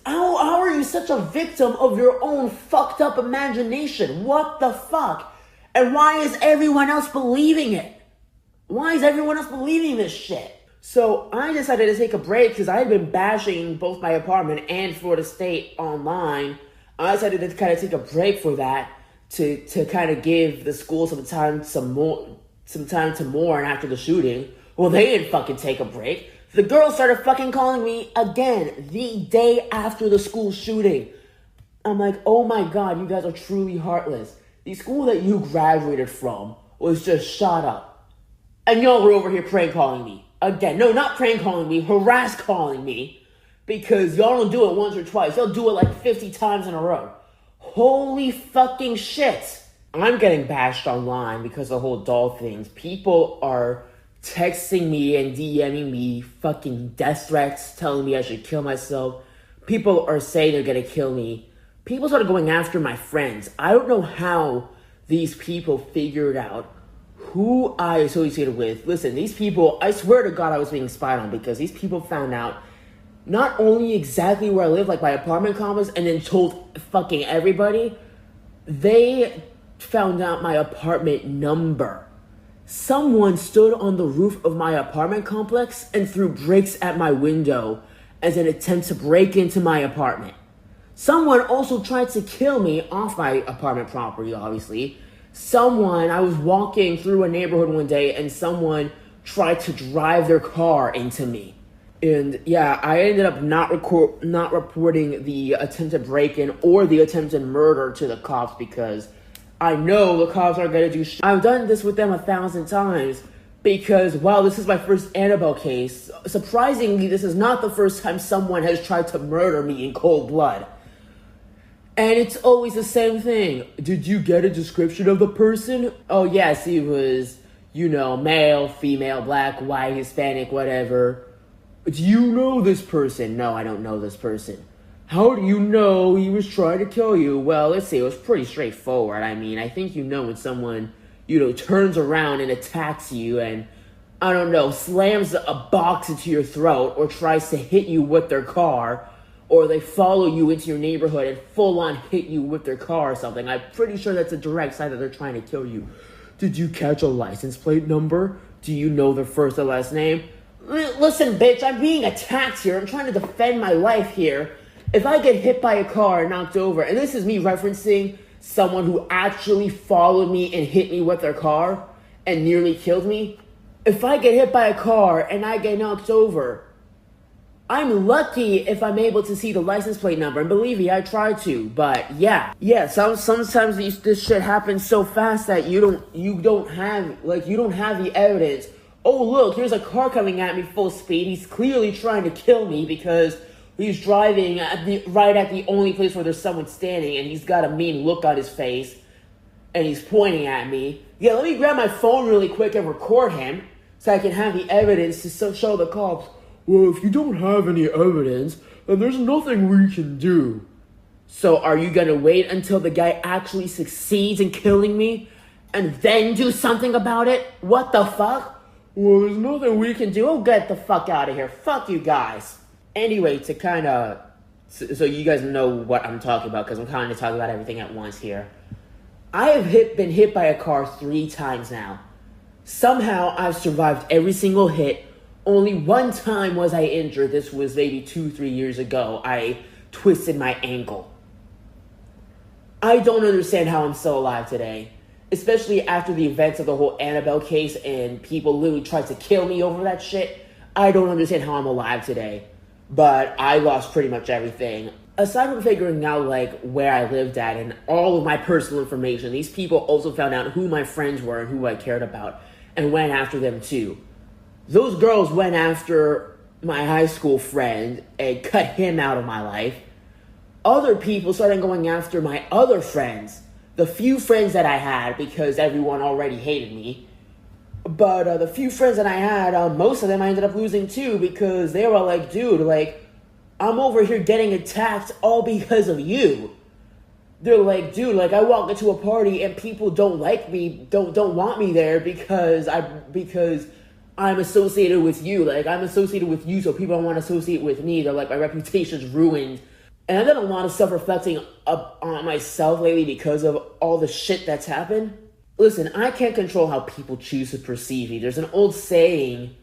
How are you such a victim of your own fucked up imagination? What the fuck? And why is everyone else believing it? Why is everyone else believing this shit? So I decided to take a break because I had been bashing both my apartment and Florida State online. I decided to kind of take a break for that to kind of give the school some time to mourn after the shooting. Well, they didn't fucking take a break. The girl started fucking calling me again the day after the school shooting. I'm like, oh my God, you guys are truly heartless. The school that you graduated from was just shot up. And y'all were over here prank calling me. Again, no, not prank calling me, harass calling me. Because y'all don't do it once or twice. Y'all do it like 50 times in a row. Holy fucking shit. I'm getting bashed online because of the whole doll things. People are texting me and DMing me fucking death threats, telling me I should kill myself. People are saying they're gonna kill me. People started going after my friends. I don't know how these people figured out who I associated with. Listen, these people, I swear to God I was being spied on because these people found out not only exactly where I live, like my apartment complex, and then told fucking everybody, they found out my apartment number. Someone stood on the roof of my apartment complex and threw bricks at my window as an attempt to break into my apartment. Someone also tried to kill me off my apartment property, obviously. I was walking through a neighborhood one day and someone tried to drive their car into me. And yeah, I ended up not reporting the attempted break-in or the attempted murder to the cops because I know the cops are going to do shit. I've done this with them 1,000 times because, wow, this is my first Annabelle case. Surprisingly, this is not the first time someone has tried to murder me in cold blood. And it's always the same thing. Did you get a description of the person? Oh, yes, he was, male, female, black, white, Hispanic, whatever. Do you know this person? No, I don't know this person. How do you know he was trying to kill you? Well, let's see, it was pretty straightforward. I mean, I think when someone, turns around and attacks you and, I don't know, slams a box into your throat or tries to hit you with their car, or they follow you into your neighborhood and full-on hit you with their car or something. I'm pretty sure that's a direct sign that they're trying to kill you. Did you catch a license plate number? Do you know their first and last name? Listen, bitch, I'm being attacked here. I'm trying to defend my life here. If I get hit by a car and knocked over, and this is me referencing someone who actually followed me and hit me with their car and nearly killed me. If I get hit by a car and I get knocked over, I'm lucky if I'm able to see the license plate number. And believe me, I try to. But yeah. Sometimes this shit happens so fast that you don't have the evidence. Oh, look, here's a car coming at me full speed. He's clearly trying to kill me because he's driving right at the only place where there's someone standing, and he's got a mean look on his face, and he's pointing at me. Yeah, let me grab my phone really quick and record him so I can have the evidence to show the cops. Well, if you don't have any evidence, then there's nothing we can do. So are you gonna wait until the guy actually succeeds in killing me and then do something about it? What the fuck? Well, there's nothing we can do. Oh, get the fuck out of here. Fuck you guys. Anyway, to kind of, so you guys know what I'm talking about, because I'm kind of talking about everything at once here. I have been hit by a car 3 times now. Somehow I've survived every single hit. Only one time was I injured. This was maybe 2-3 years ago. I twisted my ankle. I don't understand how I'm still alive today. Especially after the events of the whole Annabelle case and people literally tried to kill me over that shit. I don't understand how I'm alive today. But I lost pretty much everything. Aside from figuring out, like, where I lived at and all of my personal information, these people also found out who my friends were and who I cared about and went after them too. Those girls went after my high school friend and cut him out of my life. Other people started going after my other friends, the few friends that I had, because everyone already hated me. But the few friends that I had, most of them I ended up losing too, because they were like, dude, like, I'm over here getting attacked all because of you. They're like, dude, like, I walk into a party and people don't like me, don't want me there because I'm associated with you. Like, I'm associated with you, so people don't want to associate with me. They're like, my reputation's ruined. And I've done a lot of self-reflecting on myself lately because of all the shit that's happened. Listen, I can't control how people choose to perceive me. There's an old saying,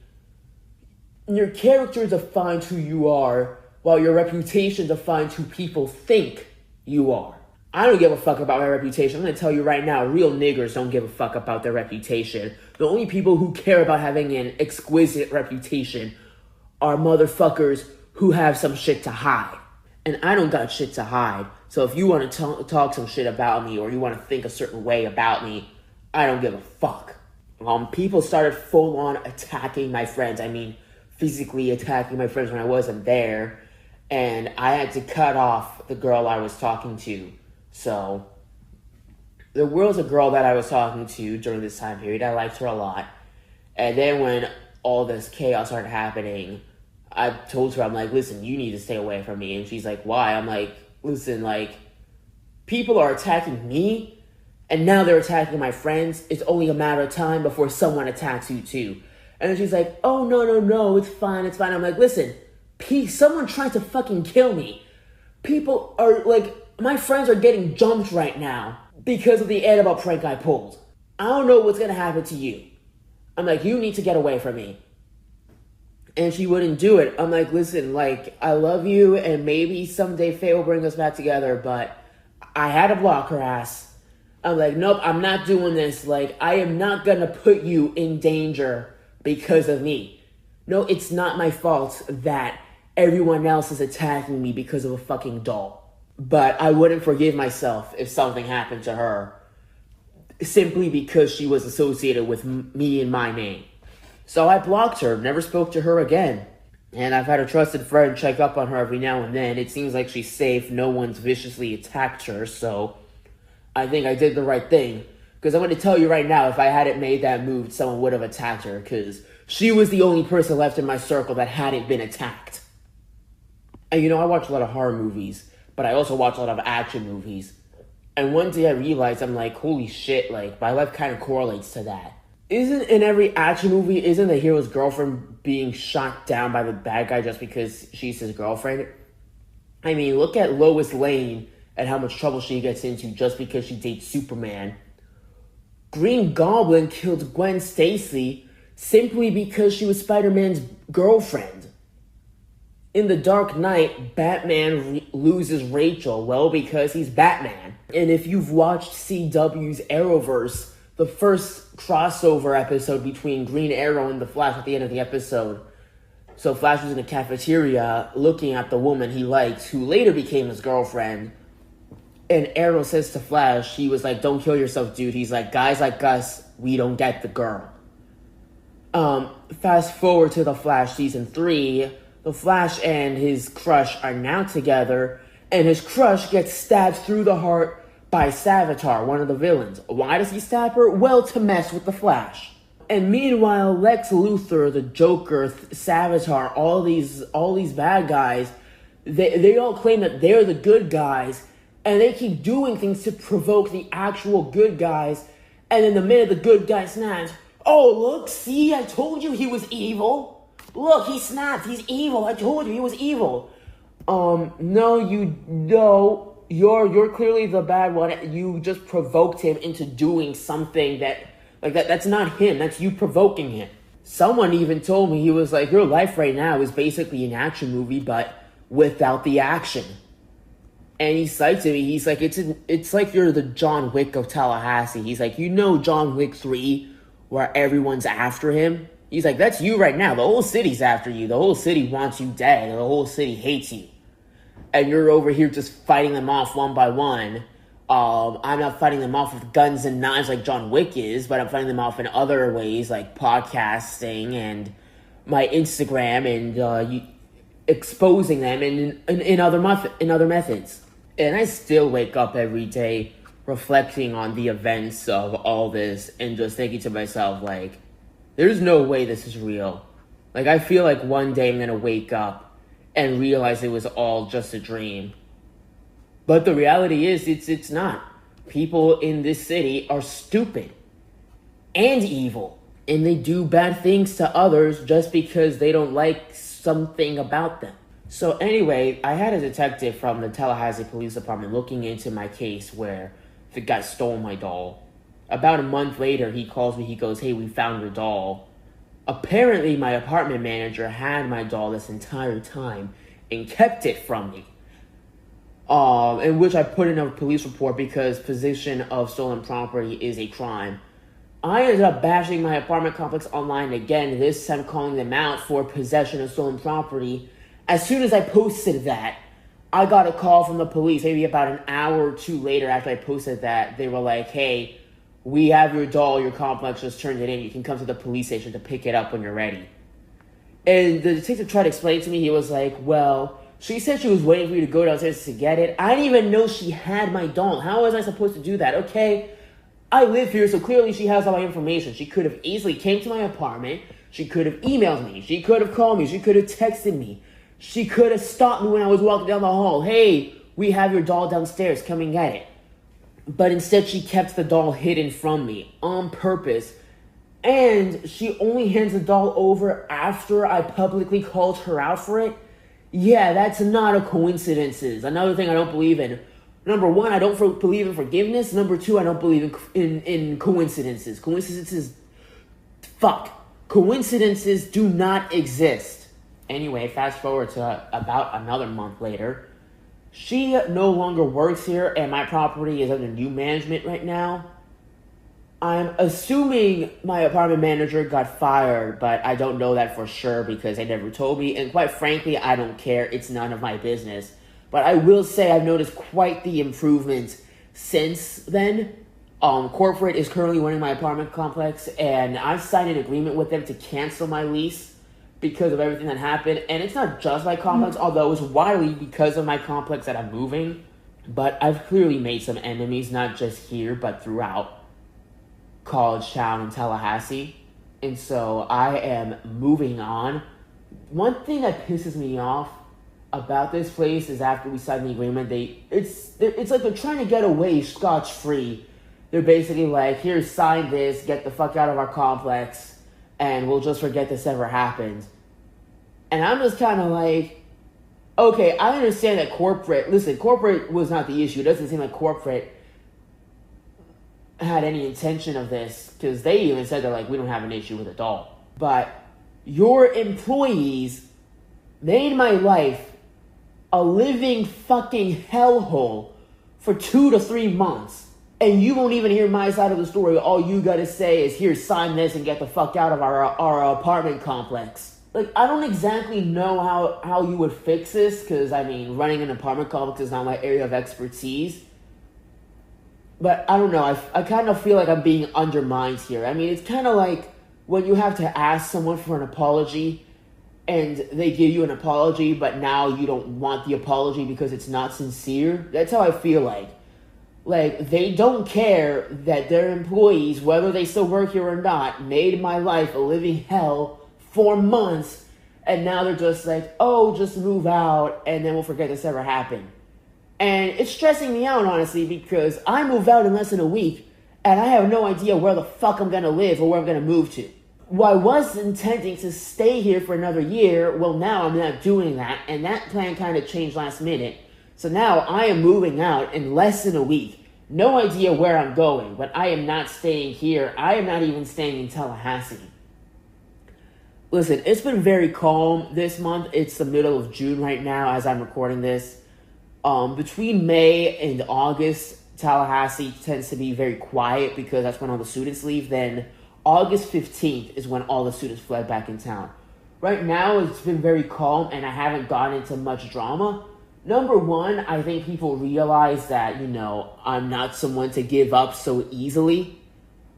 your character defines who you are, while your reputation defines who people think you are. I don't give a fuck about my reputation. I'm going to tell you right now, real niggers don't give a fuck about their reputation. The only people who care about having an exquisite reputation are motherfuckers who have some shit to hide. And I don't got shit to hide. So if you want to talk some shit about me or you want to think a certain way about me, I don't give a fuck. People started full on attacking my friends. I mean, physically attacking my friends when I wasn't there. And I had to cut off the girl I was talking to. So, there was a girl that I was talking to during this time period. I liked her a lot. And then when all this chaos started happening, I told her, I'm like, listen, you need to stay away from me. And she's like, why? I'm like, listen, like, people are attacking me, and now they're attacking my friends. It's only a matter of time before someone attacks you too. And then she's like, oh, no, it's fine. I'm like, listen, someone trying to fucking kill me. People are, like, my friends are getting jumped right now because of the Annabelle prank I pulled. I don't know what's going to happen to you. I'm like, you need to get away from me. And she wouldn't do it. I'm like, listen, like, I love you, and maybe someday fate will bring us back together, but I had to block her ass. I'm like, nope, I'm not doing this. Like, I am not going to put you in danger because of me. No, it's not my fault that everyone else is attacking me because of a fucking doll. But I wouldn't forgive myself if something happened to her simply because she was associated with me and my name. So I blocked her, never spoke to her again. And I've had a trusted friend check up on her every now and then. It seems like she's safe. No one's viciously attacked her, so I think I did the right thing. Because I'm going to tell you right now, if I hadn't made that move, someone would have attacked her. Because she was the only person left in my circle that hadn't been attacked. And you know, I watch a lot of horror movies, but I also watch a lot of action movies. And one day I realized, I'm like, holy shit, like, my life kind of correlates to that. Isn't in every action movie, isn't the hero's girlfriend being shot down by the bad guy just because she's his girlfriend? I mean, look at Lois Lane and how much trouble she gets into just because she dates Superman. Green Goblin killed Gwen Stacy simply because she was Spider-Man's girlfriend. In The Dark Knight, Batman loses Rachel, well, because he's Batman. And if you've watched CW's Arrowverse, the first crossover episode between Green Arrow and the Flash at the end of the episode, so Flash was in the cafeteria looking at the woman he liked, who later became his girlfriend, and Arrow says to Flash, he was like, don't kill yourself, dude. He's like, guys like us, we don't get the girl. Fast forward to The Flash Season 3, the Flash and his crush are now together, and his crush gets stabbed through the heart by Savitar, one of the villains. Why does he stab her? Well, to mess with the Flash. And meanwhile, Lex Luthor, the Joker, Savitar, all these bad guys, they all claim that they're the good guys, And they keep doing things to provoke the actual good guys. And then the minute the good guy snaps, oh, look, see, I told you he was evil. Look, he snapped, he's evil. I told you he was evil. No, you're clearly the bad one. You just provoked him into doing something that's not him. That's you provoking him. Someone even told me, he was like, your life right now is basically an action movie, but without the action. And he cited me, he's like, it's like you're the John Wick of Tallahassee. He's like, John Wick 3, where everyone's after him? He's like, that's you right now. The whole city's after you. The whole city wants you dead. The whole city hates you. And you're over here just fighting them off one by one. I'm not fighting them off with guns and knives like John Wick is, but I'm fighting them off in other ways, like podcasting and my Instagram and exposing them in other methods. And I still wake up every day reflecting on the events of all this and just thinking to myself, like, there's no way this is real. Like, I feel like one day I'm going to wake up and realize it was all just a dream. But the reality is, it's not. People in this city are stupid and evil. And they do bad things to others just because they don't like something about them. So anyway, I had a detective from the Tallahassee Police Department looking into my case where the guy stole my doll. About a month later, he calls me, he goes, hey, we found your doll. Apparently, my apartment manager had my doll this entire time and kept it from me. In which I put in a police report because possession of stolen property is a crime. I ended up bashing my apartment complex online again, this time calling them out for possession of stolen property. As soon as I posted that, I got a call from the police, maybe about an hour or two later after I posted that. They were like, hey, we have your doll, your complex just turned it in. You can come to the police station to pick it up when you're ready. And the detective tried to explain to me, he was like, well, she said she was waiting for you to go downstairs to get it. I didn't even know she had my doll. How was I supposed to do that? Okay, I live here, so clearly she has all my information. She could have easily came to my apartment. She could have emailed me. She could have called me. She could have texted me. She could have stopped me when I was walking down the hall. Hey, we have your doll downstairs. Come and get it. But instead, she kept the doll hidden from me on purpose. And she only hands the doll over after I publicly called her out for it. Yeah, that's not a coincidence. Another thing I don't believe in. Number one, I don't believe in forgiveness. Number two, I don't believe in coincidences. Coincidences do not exist. Anyway, fast forward to about another month later. She no longer works here, and my property is under new management right now. I'm assuming my apartment manager got fired, but I don't know that for sure because they never told me. And quite frankly, I don't care. It's none of my business. But I will say I've noticed quite the improvement since then. Corporate is currently running my apartment complex, and I've signed an agreement with them to cancel my lease because of everything that happened. And it's not just my complex, although it's widely because of my complex that I'm moving. But I've clearly made some enemies, not just here, but throughout College Town and Tallahassee. And so I am moving on. One thing that pisses me off about this place is after we signed the agreement, it's like they're trying to get away scotch-free. They're basically like, here, sign this, get the fuck out of our complex, and we'll just forget this ever happened. And I'm just kind of like, okay, I understand that corporate was not the issue. It doesn't seem like corporate had any intention of this, because they even said they're like, we don't have an issue with a doll. But your employees made my life a living fucking hellhole for 2 to 3 months. And you won't even hear my side of the story. All you gotta say is, here, sign this and get the fuck out of our apartment complex. Like, I don't exactly know how you would fix this, because, I mean, running an apartment complex is not my area of expertise. But, I don't know, I kind of feel like I'm being undermined here. I mean, it's kind of like when you have to ask someone for an apology, and they give you an apology, but now you don't want the apology because it's not sincere. That's how I feel like. Like, they don't care that their employees, whether they still work here or not, made my life a living hell for months, and now they're just like, oh, just move out, and then we'll forget this ever happened. And it's stressing me out, honestly, because I move out in less than a week, and I have no idea where the fuck I'm gonna live or where I'm gonna move to. Well, I was intending to stay here for another year. Well, now I'm not doing that, and that plan kind of changed last minute. So now I am moving out in less than a week. No idea where I'm going, but I am not staying here. I am not even staying in Tallahassee. Listen, it's been very calm this month. It's the middle of June right now as I'm recording this. Between May and August, Tallahassee tends to be very quiet because that's when all the students leave. Then August 15th is when all the students fled back in town. Right now, it's been very calm and I haven't gotten into much drama. Number one, I think people realize that, I'm not someone to give up so easily.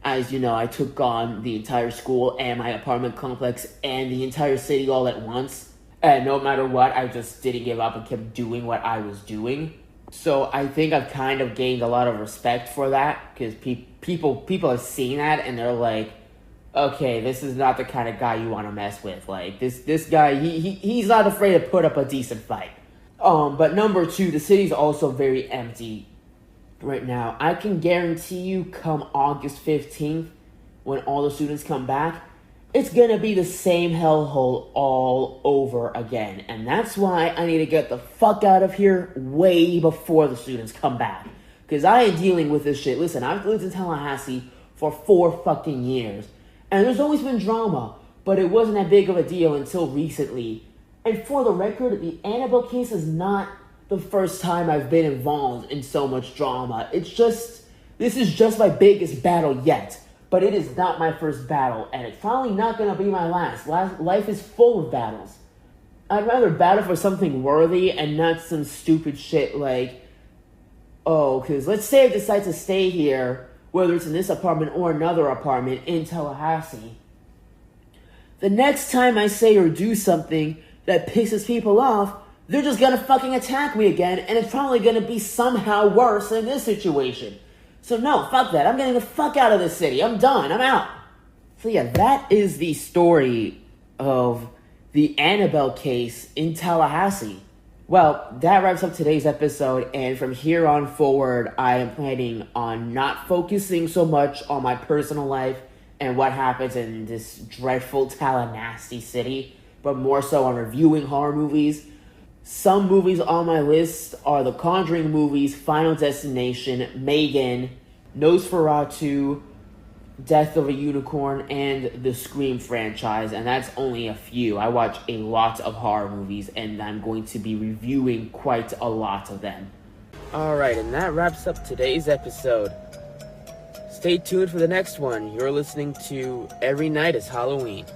As you know, I took on the entire school and my apartment complex and the entire city all at once. And no matter what, I just didn't give up and kept doing what I was doing. So I think I've kind of gained a lot of respect for that because people have seen that and they're like, okay, this is not the kind of guy you want to mess with. Like this guy, he's not afraid to put up a decent fight. But number two, the city's also very empty right now. I can guarantee you come August 15th, when all the students come back, it's gonna be the same hellhole all over again. And that's why I need to get the fuck out of here way before the students come back. Because I am dealing with this shit. Listen, I've lived in Tallahassee for 4 fucking years. And there's always been drama, but it wasn't that big of a deal until recently. And for the record, the Annabelle case is not the first time I've been involved in so much drama. This is just my biggest battle yet. But it is not my first battle, and it's probably not going to be my last. Life is full of battles. I'd rather battle for something worthy and not some stupid shit like, because let's say I decide to stay here, whether it's in this apartment or another apartment in Tallahassee. The next time I say or do something that pisses people off, they're just going to fucking attack me again, and it's probably going to be somehow worse than this situation. So no, fuck that. I'm getting the fuck out of this city. I'm done. I'm out. So yeah, that is the story of the Annabelle case in Tallahassee. Well, that wraps up today's episode, and from here on forward, I am planning on not focusing so much on my personal life and what happens in this dreadful Tallahassee city, but more so on reviewing horror movies. Some movies on my list are the Conjuring movies, Final Destination, Megan, Nosferatu, Death of a Unicorn, and the Scream franchise, and that's only a few. I watch a lot of horror movies, and I'm going to be reviewing quite a lot of them. Alright, and that wraps up today's episode. Stay tuned for the next one. You're listening to Every Night is Halloween.